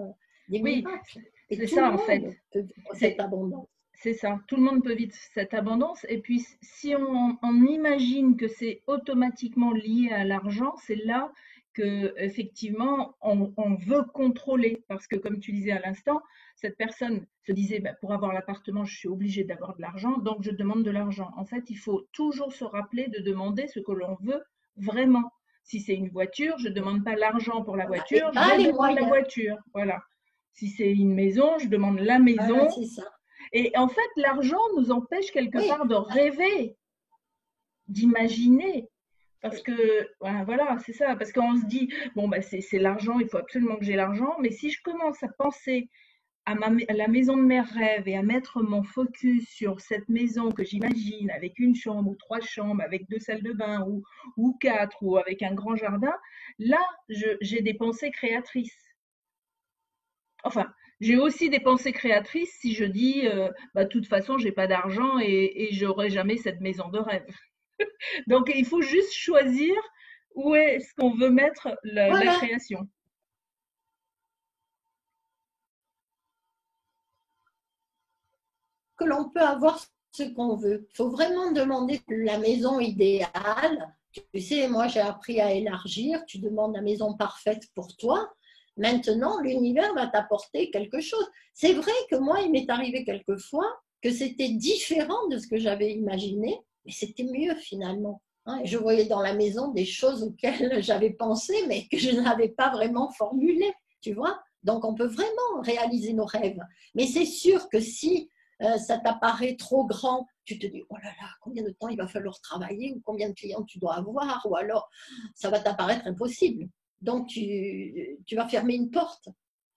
des Oui, miracles. Et c'est tout ça le en fait. monde peut vivre cette C'est abondance. c'est ça. Tout le monde peut vivre cette abondance. Et puis, si on imagine que c'est automatiquement lié à l'argent, c'est là que effectivement on veut contrôler. Parce que, comme tu disais à l'instant, cette personne se disait, bah, pour avoir l'appartement, je suis obligée d'avoir de l'argent, donc je demande de l'argent. En fait, il faut toujours se rappeler de demander ce que l'on veut vraiment. Si c'est une voiture, je ne demande pas l'argent pour la Et voiture, pas je les demande la moyens. voiture. Voilà. Si c'est une maison, je demande la Voilà, maison. c'est ça. Et en fait, l'argent nous empêche quelque Oui, part de rêver, d'imaginer. Parce que, ben voilà, c'est ça. Parce qu'on se dit, bon, bah, c'est l'argent, il faut absolument que j'ai l'argent. Mais si je commence à penser à la maison de mes rêves et à mettre mon focus sur cette maison que j'imagine avec une chambre ou 3 chambres, avec 2 salles de bain ou 4 ou avec un grand jardin, là, j'ai des pensées créatrices. Enfin, j'ai aussi des pensées créatrices si je dis, bah, de toute façon, j'ai pas d'argent et j'aurai jamais cette maison de rêve. Donc, il faut juste choisir où est-ce qu'on veut mettre la voilà. création. Que l'on peut avoir ce qu'on veut. Il faut vraiment demander la maison idéale. Tu sais, moi j'ai appris à élargir. Tu demandes la maison parfaite pour toi. Maintenant, l'univers va t'apporter quelque chose. C'est vrai que moi, il m'est arrivé quelquefois que c'était différent de ce que j'avais imaginé, mais c'était mieux finalement. Hein, et je voyais dans la maison des choses auxquelles j'avais pensé, mais que je n'avais pas vraiment formulées, tu vois. Donc, on peut vraiment réaliser nos rêves. Mais c'est sûr que si ça t'apparaît trop grand, tu te dis, oh là là, combien de temps il va falloir travailler, ou combien de clients tu dois avoir, ou alors ça va t'apparaître impossible. Donc tu vas fermer une porte.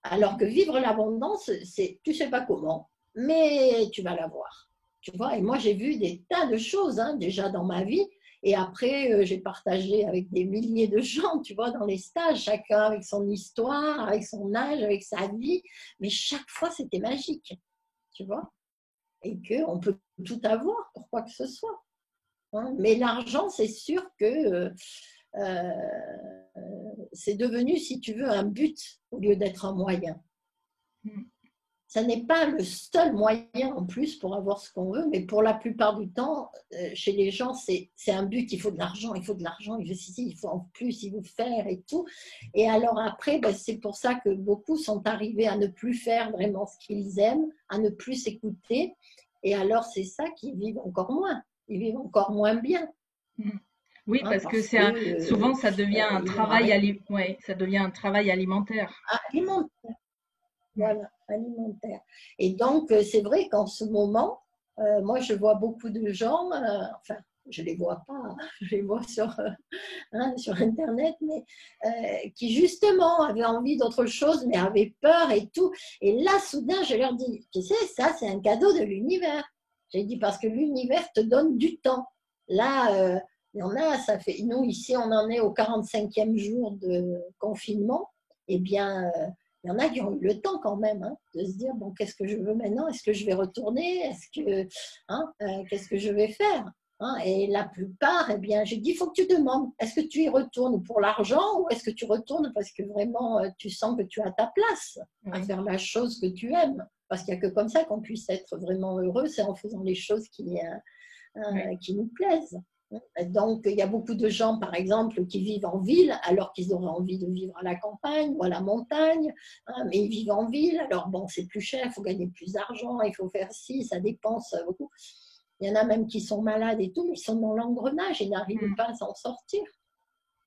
Alors que vivre l'abondance, c'est, tu sais pas comment, mais tu vas l'avoir. Tu vois, et moi j'ai vu des tas de choses hein, déjà dans ma vie. Et après, j'ai partagé avec des milliers de gens, tu vois, dans les stages, chacun avec son histoire, avec son âge, avec sa vie. Mais chaque fois, c'était magique, tu vois, et qu'on peut tout avoir pour quoi que ce soit. Hein. Mais l'argent, c'est sûr que c'est devenu, si tu veux, un but au lieu d'être un moyen. Mm. Ça n'est pas le seul moyen en plus pour avoir ce qu'on veut, mais pour la plupart du temps, chez les gens, c'est un but, il faut de l'argent, il faut de l'argent, il faut ceci, il faut en plus, il faut faire et tout. Et alors après, ben, c'est pour ça que beaucoup sont arrivés à ne plus faire vraiment ce qu'ils aiment, à ne plus s'écouter. Et alors, c'est ça qu'ils vivent encore moins. Ils vivent encore moins bien. Mm. Oui, Hein, parce que parce que souvent ça devient un ils vont travail arrêter ouais, ça devient un travail alimentaire. alimentaire. Mm. Voilà, alimentaire. Et donc, c'est vrai qu'en ce moment, moi, je vois beaucoup de gens, enfin, je ne les vois pas, je les vois hein, sur Internet, mais qui justement avaient envie d'autre chose, mais avaient peur et tout. Et là, soudain, je leur dis, tu sais, ça, c'est un cadeau de l'univers. J'ai dit, parce que l'univers te donne du temps. Là, il y en a, ça fait, nous, ici, on en est au 45e jour de confinement. Eh bien, il y en a qui ont eu le temps quand même hein, de se dire, bon, qu'est-ce que je veux maintenant? Est-ce que je vais retourner? Hein, qu'est-ce que je vais faire? Hein, et la plupart, eh bien, j'ai dit, il faut que tu demandes, est-ce que tu y retournes pour l'argent ou est-ce que tu retournes parce que vraiment tu sens que tu as ta place à Oui. faire la chose que tu aimes? Parce qu'il n'y a que comme ça qu'on puisse être vraiment heureux, c'est en faisant les choses Oui. qui nous plaisent. Donc, il y a beaucoup de gens, par exemple, qui vivent en ville alors qu'ils auraient envie de vivre à la campagne ou à la montagne, hein, mais ils vivent en ville. Alors, bon, c'est plus cher, il faut gagner plus d'argent, il faut faire ci, ça dépense beaucoup. Il y en a même qui sont malades et tout, mais ils sont dans l'engrenage et n'arrivent pas à s'en sortir.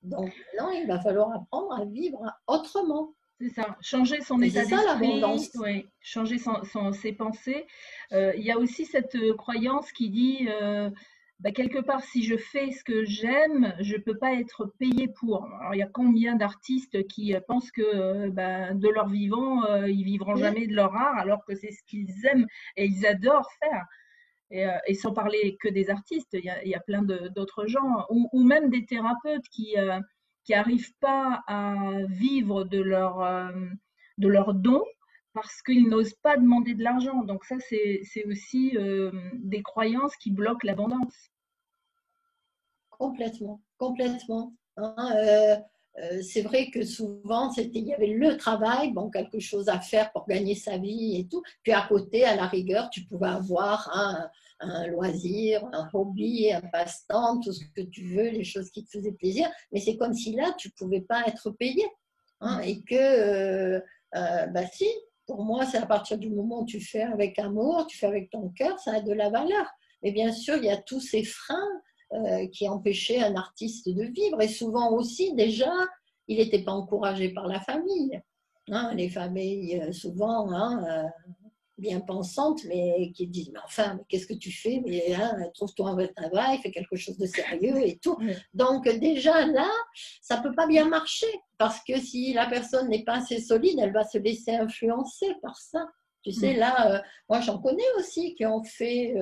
Donc maintenant, il va falloir apprendre à vivre autrement. C'est ça, changer son Et état c'est ça d'esprit, l'abondance. oui, changer ses pensées. Il y a aussi cette croyance qui dit, bah, quelque part, si je fais ce que j'aime, je peux pas être payé pour. Alors, il y a combien d'artistes qui pensent que bah, de leur vivant, ils vivront Oui, jamais de leur art, alors que c'est ce qu'ils aiment et ils adorent faire. Et sans parler que des artistes, il y a plein d'autres gens, ou même des thérapeutes qui arrivent pas à vivre de leur don parce qu'ils n'osent pas demander de l'argent. Donc ça, c'est aussi des croyances qui bloquent l'abondance. complètement, complètement. Hein, c'est vrai que souvent, il y avait le travail, bon, quelque chose à faire pour gagner sa vie et tout. Puis à côté, à la rigueur, tu pouvais avoir un loisir, un hobby, un passe-temps, tout ce que tu veux, les choses qui te faisaient plaisir. Mais c'est comme si là, tu ne pouvais pas être payé. Hein, Mm. et que, bah si, pour moi, c'est à partir du moment où tu fais avec amour, tu fais avec ton cœur, ça a de la valeur. Mais bien sûr, il y a tous ces freins qui empêchaient un artiste de vivre. Et souvent aussi, déjà, il n'était pas encouragé par la famille. Hein, les familles, souvent, hein, bien pensantes, mais qui disent, mais enfin, mais qu'est-ce que tu fais? Mais hein, trouve-toi un vrai travail, fais quelque chose de sérieux et tout. Ouais. Donc déjà, là, ça ne peut pas bien marcher, parce que si la personne n'est pas assez solide, elle va se laisser influencer par ça. Tu sais, Mm. là, moi j'en connais aussi qui ont fait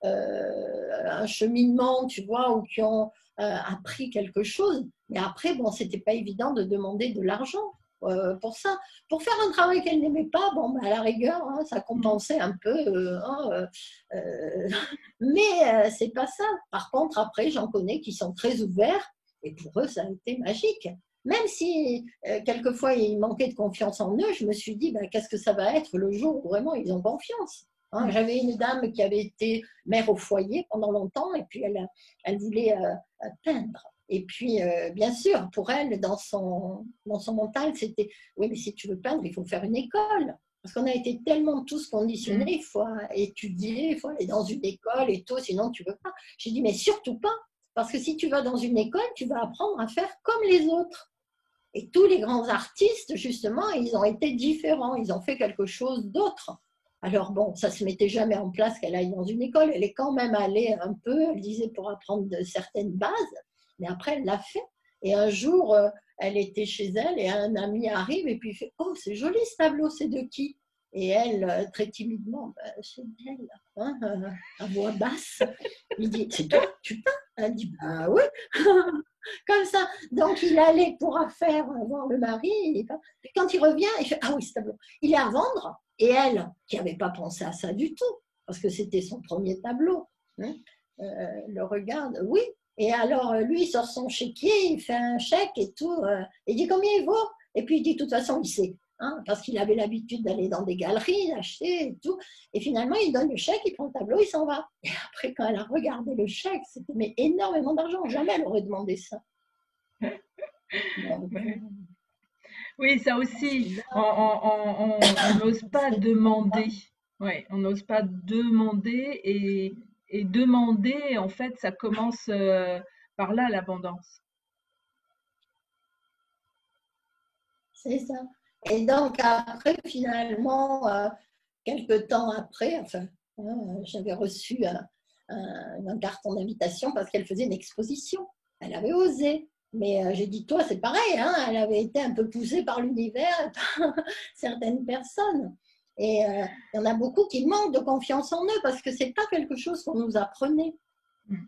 un cheminement, tu vois, ou qui ont appris quelque chose. Mais après, bon, c'était pas évident de demander de l'argent pour ça. Pour faire un travail qu'elle n'aimait pas, bon, bah, à la rigueur, hein, ça Mm. compensait un peu. Mais c'est pas ça. Par contre, après, j'en connais qui sont très ouverts et pour eux, ça a été magique. Même si quelquefois il manquait de confiance en eux, je me suis dit, bah, qu'est-ce que ça va être le jour où vraiment ils ont confiance. Hein, Mm. j'avais une dame qui avait été mère au foyer pendant longtemps et puis elle voulait peindre. Et puis, bien sûr, pour elle, dans son mental, c'était oui, mais si tu veux peindre, il faut faire une école. Parce qu'on a été tellement tous conditionnés, Mm. il faut étudier, il faut aller dans une école et tout, sinon tu ne peux pas. J'ai dit, mais surtout pas, parce que si tu vas dans une école, tu vas apprendre à faire comme les autres. Et tous les grands artistes, justement, ils ont été différents, ils ont fait quelque chose d'autre. Alors bon, ça ne se mettait jamais en place qu'elle aille dans une école, elle est quand même allée un peu, elle disait pour apprendre de certaines bases, mais après elle l'a fait. Et un jour, elle était chez elle et un ami arrive et puis il fait oh, c'est joli ce tableau, c'est de qui? Et elle, très timidement, ben, c'est elle, hein, à voix basse, il dit c'est toi, tu peins? Elle dit bah oui, comme ça. Donc il allait pour faire voir le mari, et quand il revient, il fait ah oui, ce tableau, il est à vendre. Et elle, qui n'avait pas pensé à ça du tout, parce que c'était son premier tableau, hein, le regarde, oui. Et alors, lui, il sort son chéquier, il fait un chèque et tout. Il dit combien il vaut? Et puis il dit, de toute façon, il sait. Hein, parce qu'il avait l'habitude d'aller dans des galeries, d'acheter et tout. Et finalement, il donne le chèque, il prend le tableau, il s'en va. Et après, quand elle a regardé le chèque, c'était mais énormément d'argent. Jamais elle aurait demandé ça. Donc, Ouais. Oui, ça aussi, là, on n'ose pas c'est demander. Ouais, on n'ose pas demander et demander, en fait, ça commence par là, l'abondance. ça. Et donc, après, finalement, quelques temps après, enfin, j'avais reçu un carton d'invitation parce qu'elle faisait une exposition. Elle avait osé. Mais j'ai dit, toi, c'est pareil, hein, elle avait été un peu poussée par l'univers et par certaines personnes. Et il y en a beaucoup qui manquent de confiance en eux parce que ce n'est pas quelque chose qu'on nous apprenait. Mm.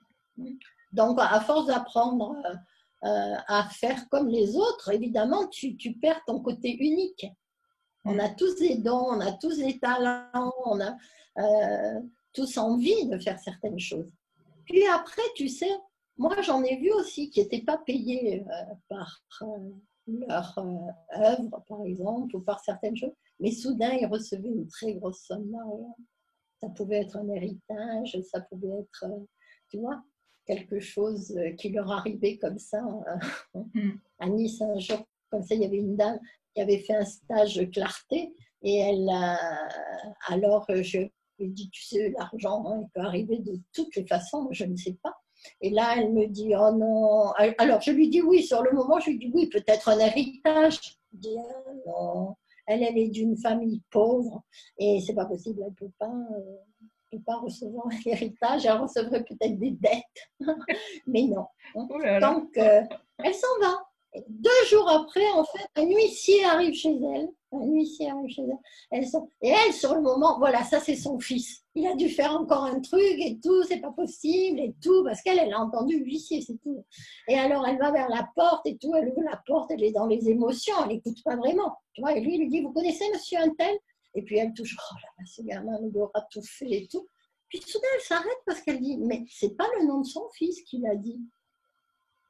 Donc, à force d'apprendre à faire comme les autres, évidemment, tu perds ton côté unique. On Mm. a tous des dons, on a tous des talents, on a tous envie de faire certaines choses. Puis après, tu sais, moi j'en ai vu aussi qui n'étaient pas payés par leur œuvre, par exemple, ou par certaines choses, mais soudain ils recevaient une très grosse somme d'argent. Ça pouvait être un héritage, ça pouvait être, tu vois, quelque chose qui leur arrivait comme ça. Mm. À Nice, un jour, comme ça, il y avait une dame qui avait fait un stage clarté et elle, alors je lui lui dis, tu sais, l'argent, hein, il peut arriver de toutes les façons, moi, je ne sais pas. Et là, elle me dit, oh non. Alors, je lui dis oui, sur le moment, je lui dis oui, peut-être un héritage. Je dis, ah non, elle est d'une famille pauvre et c'est pas possible, elle peut pas recevoir un héritage, elle recevrait peut-être des dettes, mais non. Oh là là. Donc, elle s'en va. Et 2 jours après, en fait, un huissier arrive chez elle. Un huissier arrive chez elle. Et elle, sur le moment, voilà, ça c'est son fils. Il a dû faire encore un truc et tout, c'est pas possible et tout, parce qu'elle, elle a entendu huissier, c'est tout. Et alors, elle va vers la porte et tout, elle ouvre la porte, elle est dans les émotions, elle n'écoute pas vraiment. Tu vois, et lui, il lui dit, vous connaissez monsieur Untel? Et puis elle touche, oh là là, ce gamin il aura tout fait et tout. Puis soudain, elle s'arrête parce qu'elle dit, mais c'est pas le nom de son fils qu'il a dit.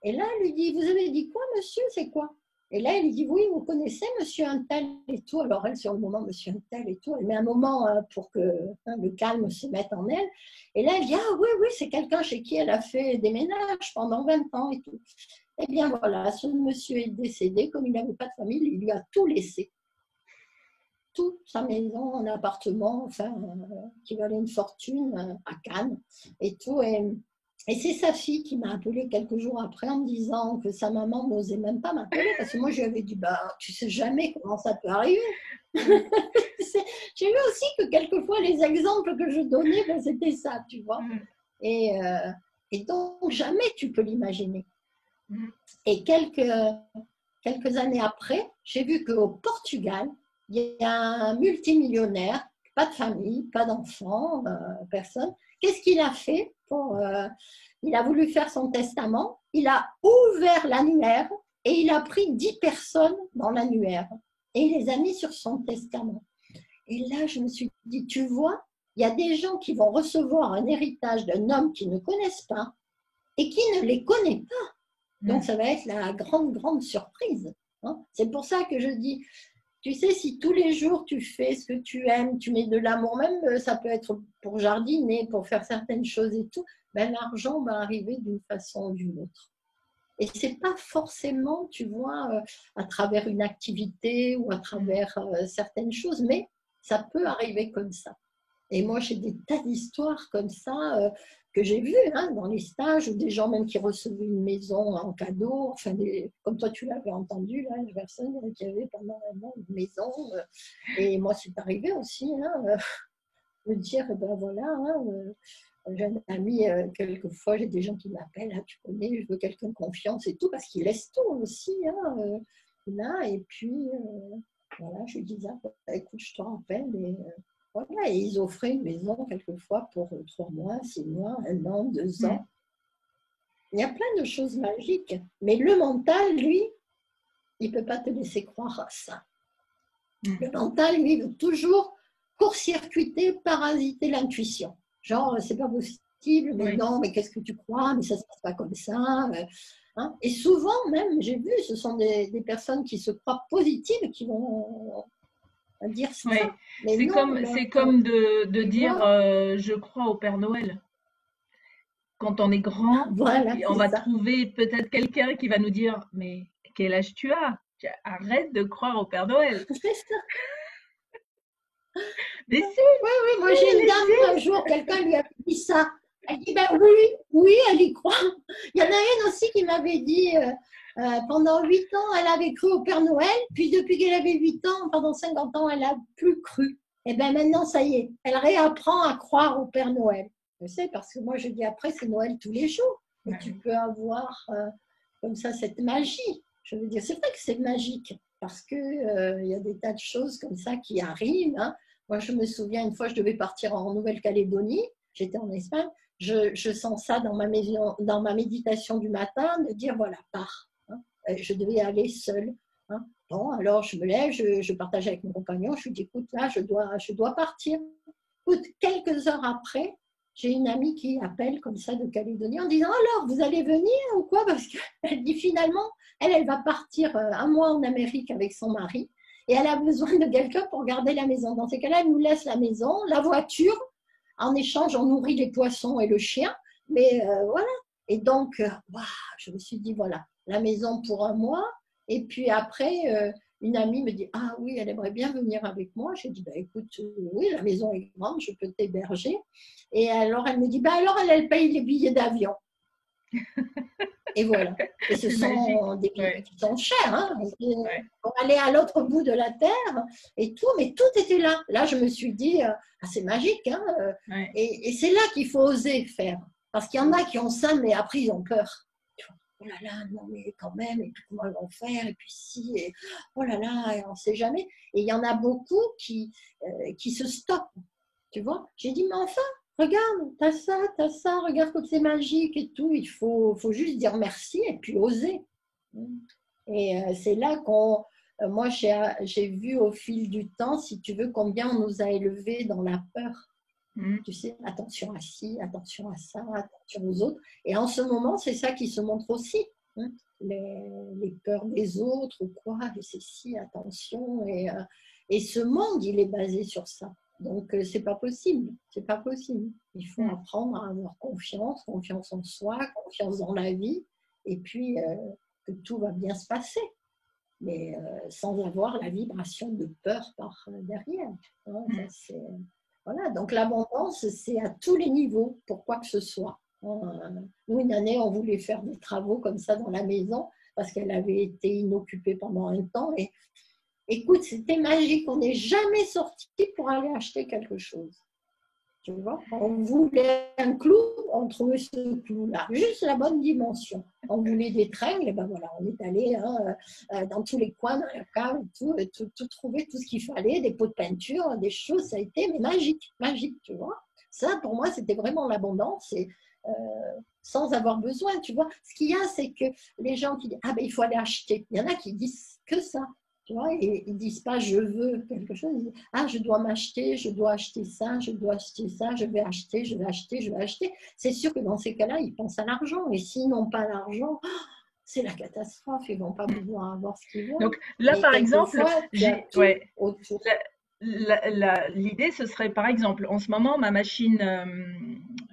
Et là, elle lui dit, vous avez dit quoi, monsieur, c'est quoi? Et là, elle lui dit, oui, vous connaissez monsieur Untel et tout. Alors elle, sur le moment, monsieur Untel et tout, elle met un moment pour que le calme se mette en elle. Et là, elle dit, ah oui, oui, c'est quelqu'un chez qui elle a fait des ménages pendant 20 ans et tout. Eh bien voilà, ce monsieur est décédé, comme il n'avait pas de famille, il lui a tout laissé. Toute sa maison, un appartement, enfin, qui valait une fortune à Cannes et tout. Et c'est sa fille qui m'a appelée quelques jours après en me disant que sa maman n'osait même pas m'appeler parce que moi, je lui avais dit, bah, tu sais jamais comment ça peut arriver. J'ai vu aussi que quelquefois, les exemples que je donnais, ben, c'était ça, tu vois. Et donc, jamais tu peux l'imaginer. Et quelques années après, j'ai vu qu'au Portugal, il y a un multimillionnaire, pas de famille, pas d'enfants, personne. Qu'est-ce qu'il a fait il a voulu faire son testament, il a ouvert l'annuaire et il a pris 10 personnes dans l'annuaire et il les a mis sur son testament. Et là, je me suis dit, tu vois, il y a des gens qui vont recevoir un héritage d'un homme qu'ils ne connaissent pas et qui ne les connaît pas. Donc, ça va être la grande, grande surprise. Hein. C'est pour ça que je dis, tu sais, si tous les jours tu fais ce que tu aimes, tu mets de l'amour, même ça peut être pour jardiner, pour faire certaines choses et tout, ben, l'argent va arriver d'une façon ou d'une autre. Et ce n'est pas forcément, tu vois, à travers une activité ou à travers certaines choses, mais ça peut arriver comme ça. Et moi, j'ai des tas d'histoires comme ça que j'ai vues dans les stages, ou des gens même qui recevaient une maison en cadeau, enfin, comme toi tu l'avais entendu, là, une personne qui avait pendant un an une maison. Et moi, c'est arrivé aussi de dire, ben voilà, j'ai un ami, quelquefois, j'ai des gens qui m'appellent, tu connais, je veux quelqu'un de confiance et tout, parce qu'ils laissent tout aussi, là, et puis, voilà, je lui disais, écoute, je te rappelle, et voilà, et ils offraient une maison quelquefois pour 3 mois, 6 mois, 1 an, 2 ans. Il y a plein de choses magiques, mais le mental, lui, il ne peut pas te laisser croire à ça. Le mental, lui, veut toujours court-circuiter, parasiter l'intuition. Genre, c'est pas possible, mais non, mais qu'est-ce que tu crois, mais ça se passe pas comme ça. Hein. Et souvent, même, j'ai vu, ce sont des personnes qui se croient positives qui vont dire ça. Oui. C'est comme de dire je crois au Père Noël. Quand on est grand, voilà, on va trouver peut-être quelqu'un qui va nous dire mais quel âge tu as? Arrête de croire au Père Noël. C'est ça. Mais si. Oui, moi j'ai une dame, un jour, quelqu'un lui a dit ça. Elle dit, ben oui, elle y croit. Il y en a une aussi qui m'avait dit, pendant 8 ans, elle avait cru au Père Noël, puis depuis qu'elle avait 8 ans, pendant 50 ans, elle n'a plus cru. Et bien maintenant, ça y est, elle réapprend à croire au Père Noël. Je sais, parce que moi, je dis après, c'est Noël tous les jours. Et tu peux avoir comme ça cette magie. Je veux dire, c'est vrai que c'est magique, parce qu'il y a des tas de choses comme ça qui arrivent. Hein. Moi, je me souviens, une fois, je devais partir en Nouvelle-Calédonie. J'étais en Espagne. Je sens ça dans ma méditation du matin, de dire, voilà, pars. Hein. Je devais aller seule. Hein. Bon, alors je me lève, je partage avec mon compagnon. Je lui dis, écoute, là, je dois partir. Écoute, quelques heures après, j'ai une amie qui appelle comme ça de Calédonie en disant, alors, vous allez venir ou quoi? Parce qu'elle dit, finalement, elle va partir 1 mois en Amérique avec son mari et elle a besoin de quelqu'un pour garder la maison. Dans ces cas-là, elle nous laisse la maison, la voiture. En échange, on nourrit les poissons et le chien. Mais voilà. Et donc, je me suis dit, voilà, la maison pour 1 mois. Et puis après, une amie me dit, ah oui, elle aimerait bien venir avec moi. J'ai dit, bah, écoute, oui, la maison est grande, je peux t'héberger. Et alors, elle me dit, bah, alors, elle paye les billets d'avion. Et voilà. Et ce C'est magique. sont des billets Ouais, qui sont chers, hein, ouais, pour aller à l'autre bout de la terre et tout, mais tout était là. Là, je me suis dit, ah, c'est magique, hein, ouais. et c'est là qu'il faut oser faire. Parce qu'il y en a qui ont ça, mais après, ils ont peur. Oh là là, non, mais quand même, et puis comment ils vont faire, et puis si, et oh là là, et on ne sait jamais. Et il y en a beaucoup qui se stoppent, tu vois. J'ai dit, mais enfin, regarde, t'as ça, regarde comme c'est magique et tout. Il faut juste dire merci et puis oser. Et c'est là moi, j'ai vu au fil du temps, si tu veux, combien on nous a élevés dans la peur. Mm. Tu sais, attention à ci, attention à ça, attention aux autres. Et en ce moment, c'est ça qui se montre aussi. Hein. Les peurs des autres ou quoi, et c'est si, attention. Et ce monde, il est basé sur ça. Donc, c'est pas possible. C'est pas possible. Il faut Mm. apprendre à avoir confiance, confiance en soi, confiance dans la vie, et puis que tout va bien se passer. Mais sans avoir la vibration de peur par derrière. Hein, ça, Mm. voilà, donc l'abondance, c'est à tous les niveaux, pour quoi que ce soit. Nous, une année, on voulait faire des travaux comme ça dans la maison, parce qu'elle avait été inoccupée pendant un temps. Et écoute, c'était magique. On n'est jamais sorti pour aller acheter quelque chose. Tu vois, on voulait un clou, on trouvait ce clou-là, juste la bonne dimension. On voulait des tringles, et ben voilà, on est allé dans tous les coins, dans la cave, tout trouver, tout ce qu'il fallait, des pots de peinture, des choses, ça a été mais magique, magique, tu vois. Ça, pour moi, c'était vraiment l'abondance et sans avoir besoin, tu vois. Ce qu'il y a, c'est que les gens qui disent, ah ben il faut aller acheter, il y en a qui disent que ça. Tu vois, et ils ne disent pas je veux quelque chose, ils disent ah, je dois m'acheter, je dois acheter ça, je dois acheter ça, je vais acheter, je vais acheter, je vais acheter. C'est sûr que dans ces cas-là, ils pensent à l'argent. Et s'ils n'ont pas l'argent, c'est la catastrophe. Ils ne vont pas Mm. pouvoir avoir ce qu'ils veulent. Donc là, Mais par exemple, quelquefois, tu as tout ouais, autour. l'idée, ce serait, par exemple, en ce moment, ma machine,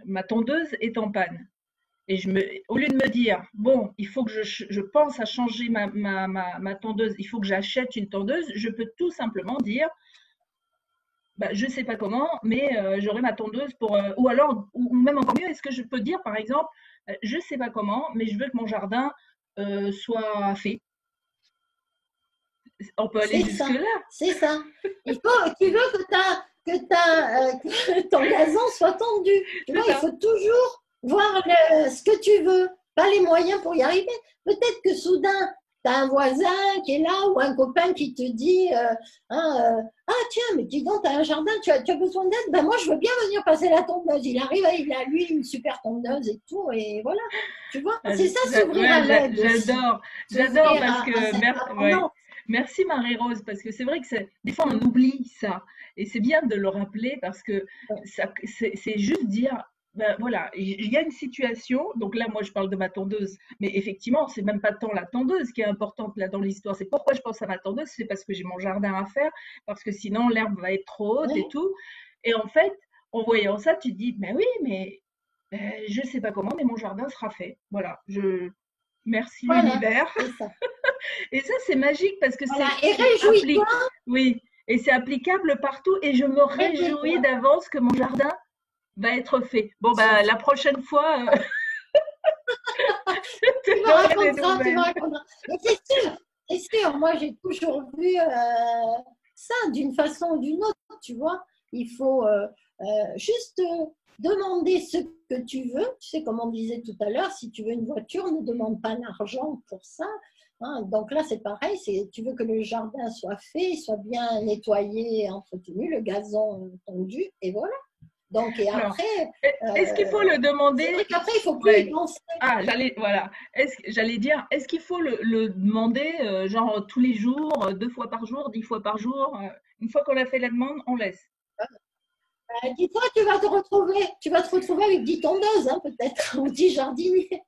ma tondeuse est en panne. Et au lieu de me dire, bon, il faut que je pense à changer ma tondeuse, il faut que j'achète une tondeuse, je peux tout simplement dire, bah, je sais pas comment, mais j'aurai ma tondeuse pour, ou alors, ou même encore mieux, est-ce que je peux dire, par exemple, je sais pas comment, mais je veux que mon jardin soit fait. On peut aller C'est jusque ça, là. c'est ça. Tu veux que ton gazon soit tendu. Tu C'est vois, il ça. faut toujours voir ce que tu veux, pas les moyens pour y arriver. Peut-être que soudain, tu as un voisin qui est là ou un copain qui te dit ah tiens, mais dis donc, tu as un jardin, tu as besoin d'aide. Ben moi, je veux bien venir passer la tondeuse. Il arrive, il a lui une super tondeuse et tout. Et voilà. Tu vois, Ah, c'est ça, s'ouvrir ouais, à l'aide aussi. j'adore S'ouvrir parce à que, cette ouais. abondance. Merci Marie-Rose, parce que c'est vrai que des fois on oublie ça. Et c'est bien de le rappeler parce que c'est juste dire, ben voilà, il y a une situation, donc là moi je parle de ma tondeuse, mais effectivement c'est même pas tant la tondeuse qui est importante là dans l'histoire, c'est pourquoi je pense à ma tondeuse, c'est parce que j'ai mon jardin à faire, parce que sinon l'herbe va être trop haute et Oui, tout. Et en fait, en voyant ça, tu te dis, ben oui, mais je sais pas comment, mais mon jardin sera fait. Voilà, merci voilà, l'univers. c'est ça. Et ça, c'est magique parce que Voilà, c'est et c'est réjouis-toi, oui, et c'est applicable partout. Et je me réjouis réjouis-toi. d'avance que mon jardin va être fait. Bon, C'est bah, ça. la prochaine fois, je Tu te me donnerai des raconteras, tu me nouvelles. raconteras. Mais c'est sûr, moi j'ai toujours vu ça d'une façon ou d'une autre, tu vois. Il faut juste demander ce que tu veux. Tu sais, comme on disait tout à l'heure, si tu veux une voiture, ne demande pas l'argent pour ça. Hein. Donc là, c'est pareil, tu veux que le jardin soit fait, soit bien nettoyé et entretenu, le gazon tondu, et voilà. Donc, et Alors, après, est-ce qu'il faut le c'est vrai demander? qu'après, il ne faut plus y Ouais. penser. Ah, voilà. J'allais dire, est-ce qu'il faut le demander, genre tous les jours, 2 fois par jour, 10 fois par jour? Une fois qu'on a fait la demande, on laisse. Dis-toi, tu vas te retrouver avec 10 tondeuses, hein, peut-être, ou 10 jardiniers.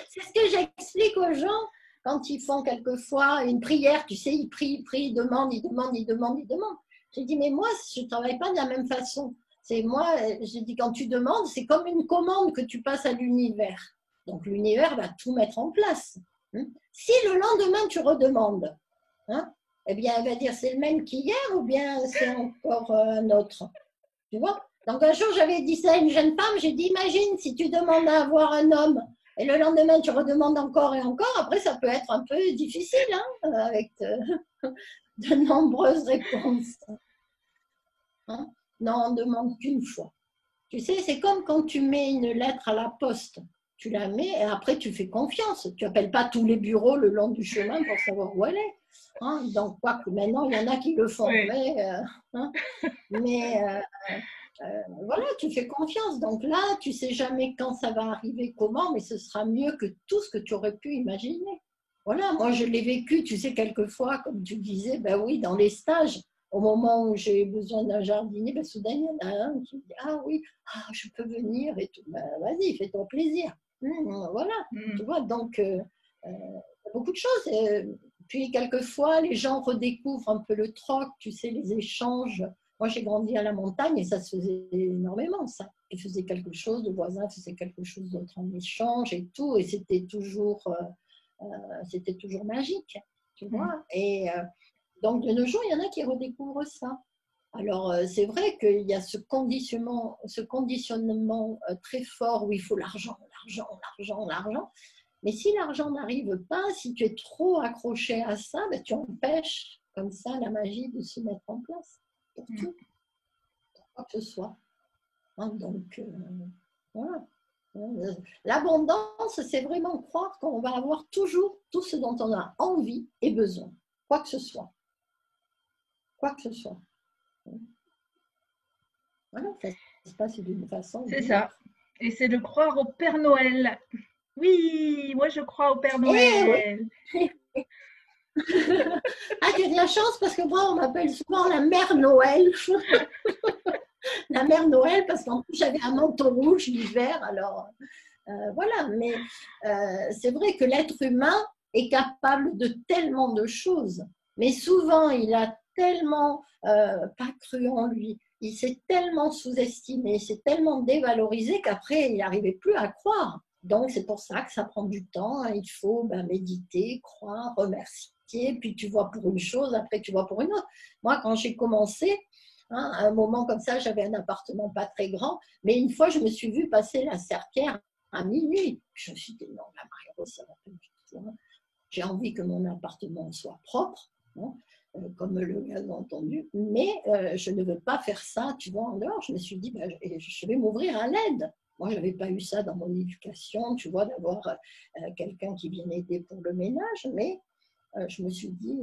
C'est ce que j'explique aux gens quand ils font quelquefois une prière. Tu sais, ils prient, ils demandent, ils demandent, ils demandent, ils demandent. J'ai dit, mais moi, je ne travaille pas de la même façon. C'est moi, j'ai dit, quand tu demandes, c'est comme une commande que tu passes à l'univers. Donc l'univers va tout mettre en place. Si le lendemain tu redemandes, hein, eh bien, elle va dire c'est le même qu'hier ou bien c'est encore un autre. Tu vois? Donc, un jour, j'avais dit ça à une jeune femme, j'ai dit, imagine si tu demandes à avoir un homme et le lendemain, tu redemandes encore et encore, après, ça peut être un peu difficile, hein, avec de nombreuses réponses. Hein. Non, on ne demande qu'une fois. Tu sais, c'est comme quand tu mets une lettre à la poste. Tu la mets et après, tu fais confiance. Tu n'appelles pas tous les bureaux le long du chemin pour savoir où elle est. Hein. Donc, quoi que maintenant, il y en a qui le font. Oui. Hein, mais voilà, tu fais confiance. Donc là, tu sais jamais quand ça va arriver, comment, mais ce sera mieux que tout ce que tu aurais pu imaginer. Voilà, moi je l'ai vécu, tu sais, quelquefois, comme tu disais, ben oui, dans les stages, au moment où j'ai besoin d'un jardinier, ben soudain, il y en a un qui me dit, ah oui, ah, je peux venir et tout. Ben, vas-y, fais-toi plaisir. Voilà, tu Mm. vois, donc beaucoup de choses. Puis quelquefois, les gens redécouvrent un peu le troc, tu sais, les échanges. Moi, j'ai grandi à la montagne et ça se faisait énormément, ça. Ils faisaient quelque chose, le voisin faisait quelque chose d'autre en échange et tout, et c'était toujours magique, tu Mm. vois. Et donc, de nos jours, il y en a qui redécouvrent ça. Alors, c'est vrai qu'il y a ce conditionnement très fort où il faut l'argent, l'argent, l'argent, l'argent. Mais si l'argent n'arrive pas, si tu es trop accroché à ça, ben, tu empêches comme ça la magie de se mettre en place pour Mm. tout, pour quoi que ce soit. Hein, donc, voilà. L'abondance, c'est vraiment croire qu'on va avoir toujours tout ce dont on a envie et besoin, quoi que ce soit. Quoi que ce soit. Voilà, ça se passe d'une façon ou C'est d'une ça. autre. Et c'est de croire au Père Noël. Oui, moi je crois au Père Eh oui! Noël. Ah, tu as de la chance parce que moi, on m'appelle souvent la mère Noël. La mère Noël parce qu'en plus, j'avais un manteau rouge l'hiver. Alors, voilà. Mais c'est vrai que l'être humain est capable de tellement de choses. Mais souvent, il a tellement pas cru en lui. Il s'est tellement sous-estimé, il s'est tellement dévalorisé qu'après, il n'arrivait plus à croire. Donc, c'est pour ça que ça prend du temps. Il faut méditer, croire, remercier. Puis tu vois pour une chose, après tu vois pour une autre. Moi, quand j'ai commencé, hein, à un moment comme ça, j'avais un appartement pas très grand, mais une fois, je me suis vue passer la serpillère à minuit. Je me suis dit, non, la Marie-Rose, ça va pas du tout. Hein. J'ai envie que mon appartement soit propre, hein, comme le gaz entendu, mais je ne veux pas faire ça, tu vois, en dehors. Je me suis dit, ben, je vais m'ouvrir à l'aide. Moi, je n'avais pas eu ça dans mon éducation, tu vois, d'avoir quelqu'un qui vient aider pour le ménage, mais je me suis dit,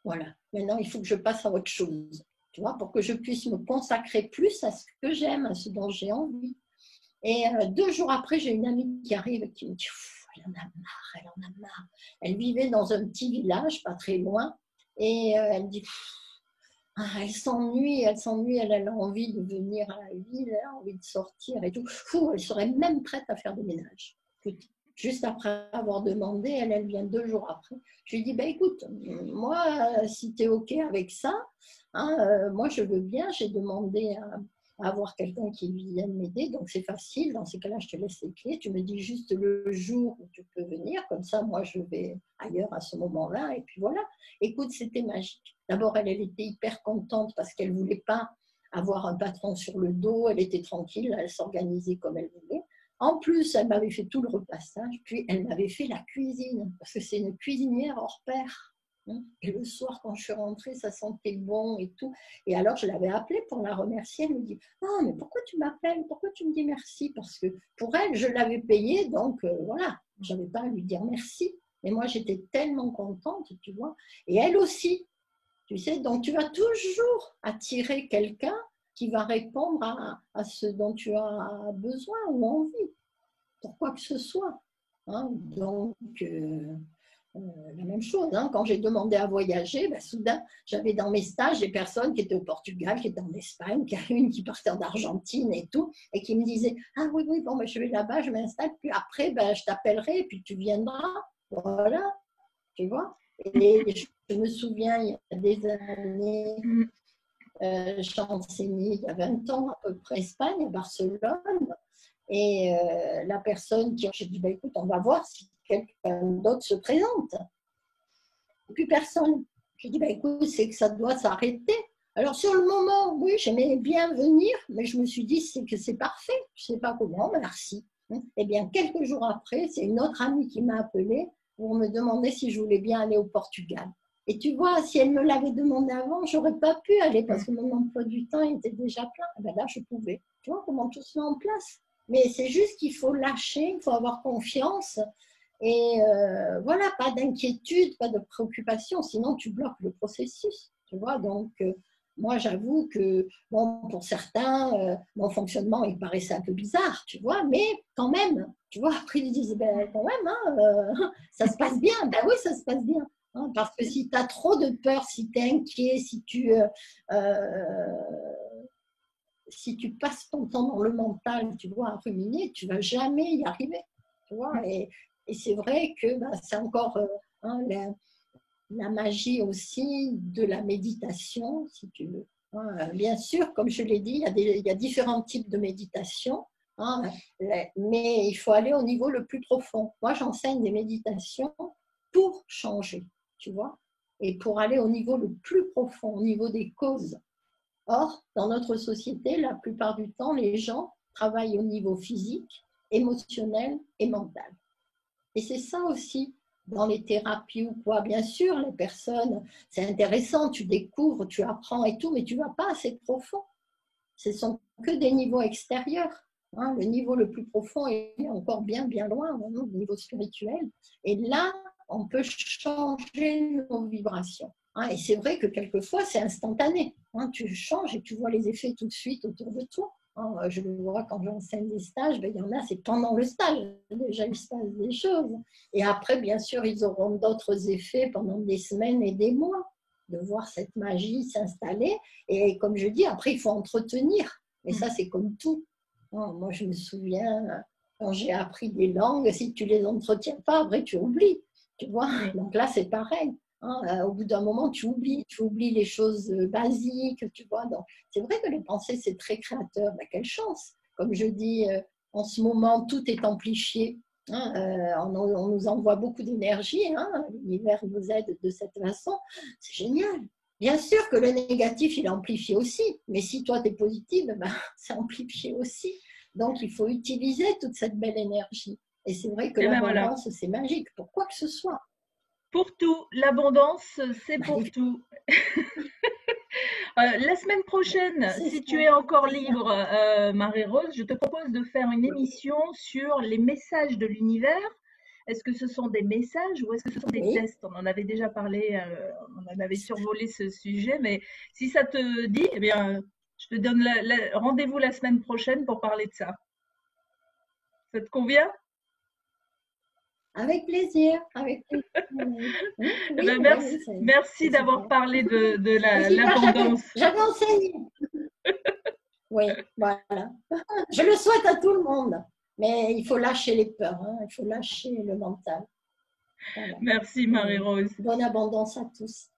voilà, maintenant, il faut que je passe à autre chose, tu vois, pour que je puisse me consacrer plus à ce que j'aime, à ce dont j'ai envie. Et 2 jours après, j'ai une amie qui arrive et qui me dit, elle en a marre, elle en a marre. Elle vivait dans un petit village, pas très loin, et elle dit, elle s'ennuie, elle a envie de venir à la ville, elle a envie de sortir et tout. Elle serait même prête à faire des ménages. Juste après avoir demandé, elle vient 2 jours après. Je lui dis, bah, écoute, moi, si tu es OK avec ça, hein, moi, je veux bien, j'ai demandé à avoir quelqu'un qui vienne m'aider, donc c'est facile, dans ces cas-là, je te laisse les clés, tu me dis juste le jour où tu peux venir, comme ça, moi, je vais ailleurs à ce moment-là, et puis voilà. Écoute, c'était magique. D'abord, elle était hyper contente parce qu'elle ne voulait pas avoir un patron sur le dos, elle était tranquille, elle s'organisait comme elle voulait. En plus, elle m'avait fait tout le repassage, puis elle m'avait fait la cuisine, parce que c'est une cuisinière hors pair. Et le soir, quand je suis rentrée, ça sentait bon et tout. Et alors, je l'avais appelée pour la remercier. Elle me dit, ah, mais pourquoi tu m'appelles? Pourquoi tu me dis merci? Parce que pour elle, je l'avais payée, donc voilà, je n'avais pas à lui dire merci. Mais moi, j'étais tellement contente, tu vois. Et elle aussi, tu sais. Donc, tu vas toujours attirer quelqu'un qui va répondre à ce dont tu as besoin ou envie, pour quoi que ce soit. Hein. Donc, la même chose, hein. Quand j'ai demandé à voyager, soudain, j'avais dans mes stages des personnes qui étaient au Portugal, qui étaient en Espagne, qui avait une qui partait en Argentine et tout, et qui me disaient, ah oui, oui, bon, je vais là-bas, je m'installe, puis après, je t'appellerai, puis tu viendras. Voilà, tu vois. Et je me souviens, il y a des années, Mm. j'enseignais il y a 20 ans à peu près Espagne, à Barcelone. Et la personne qui j'ai dit, écoute, on va voir si quelqu'un d'autre se présente. plus personne. Je dis, ben, écoute, c'est que ça doit s'arrêter. Alors, sur le moment, oui, j'aimais bien venir, mais je me suis dit, c'est que c'est parfait. Je ne sais pas comment, merci. Eh bien, quelques jours après, c'est une autre amie qui m'a appelée pour me demander si je voulais bien aller au Portugal. Et tu vois, si elle me l'avait demandé avant, je n'aurais pas pu aller parce que mon emploi du temps était déjà plein. Eh bien, là, je pouvais. Tu vois comment tout se met en place. Mais c'est juste qu'il faut lâcher, il faut avoir confiance. Et voilà, pas d'inquiétude, pas de préoccupation, sinon tu bloques le processus. Tu vois, donc moi j'avoue que bon, pour certains, mon fonctionnement il paraissait un peu bizarre, tu vois, mais quand même, tu vois, après ils disent, ben, quand même, hein, ça se passe bien. Ben oui, ça se passe bien. Hein, parce que si tu as trop de peur, si tu es inquiet, si tu passes ton temps dans le mental, tu vois, à ruminer, tu ne vas jamais y arriver. Tu vois, et c'est vrai que ben, c'est encore hein, la magie aussi de la méditation, si tu veux. Hein, bien sûr, comme je l'ai dit, il y a différents types de méditation, hein, mais il faut aller au niveau le plus profond. Moi, j'enseigne des méditations pour changer, tu vois, et pour aller au niveau le plus profond, au niveau des causes. Or, dans notre société, la plupart du temps, les gens travaillent au niveau physique, émotionnel et mental. Et c'est ça aussi dans les thérapies ou quoi. Bien sûr, les personnes, c'est intéressant, tu découvres, tu apprends et tout, mais tu ne vas pas assez profond. Ce ne sont que des niveaux extérieurs. Hein. Le niveau le plus profond est encore bien, bien loin, hein, le niveau spirituel. Et là, on peut changer nos vibrations. Hein. Et c'est vrai que quelquefois, c'est instantané. Hein. Tu changes et tu vois les effets tout de suite autour de toi. Je le vois quand j'enseigne des stages, ben, il y en a, c'est pendant le stage, déjà il se passe des choses. Et après, bien sûr, ils auront d'autres effets pendant des semaines et des mois, de voir cette magie s'installer. Et comme je dis, après, il faut entretenir. Et ça, c'est comme tout. Moi, je me souviens, quand j'ai appris des langues, si tu ne les entretiens pas, après, tu oublies. Tu vois. Donc là, c'est pareil. Au bout d'un moment, tu oublies les choses basiques, tu vois. Donc, c'est vrai que les pensées, c'est très créateur. Mais quelle chance! Comme je dis, en ce moment, tout est amplifié. On nous envoie beaucoup d'énergie. L'univers nous aide de cette façon. C'est génial. Bien sûr que le négatif, il est amplifié aussi. Mais si toi, tu es positive, ben, c'est amplifié aussi. Donc, il faut utiliser toute cette belle énergie. Et c'est vrai que l'abondance, voilà, c'est magique pour quoi que ce soit. Pour tout, l'abondance, c'est pour tout. La semaine prochaine, si tu es encore libre, Marie-Rose, je te propose de faire une émission sur les messages de l'univers. Est-ce que ce sont des messages ou est-ce que ce sont des tests? On en avait déjà parlé, on en avait survolé ce sujet, mais si ça te dit, eh bien, je te donne rendez-vous la semaine prochaine pour parler de ça. Ça te convient? Avec plaisir, avec plaisir. Oui, merci d'avoir parlé de l'abondance. J'avais enseigné. Oui, voilà. Je le souhaite à tout le monde, mais il faut lâcher les peurs, il faut lâcher le mental. Voilà. Merci Marie-Rose. Bonne abondance à tous.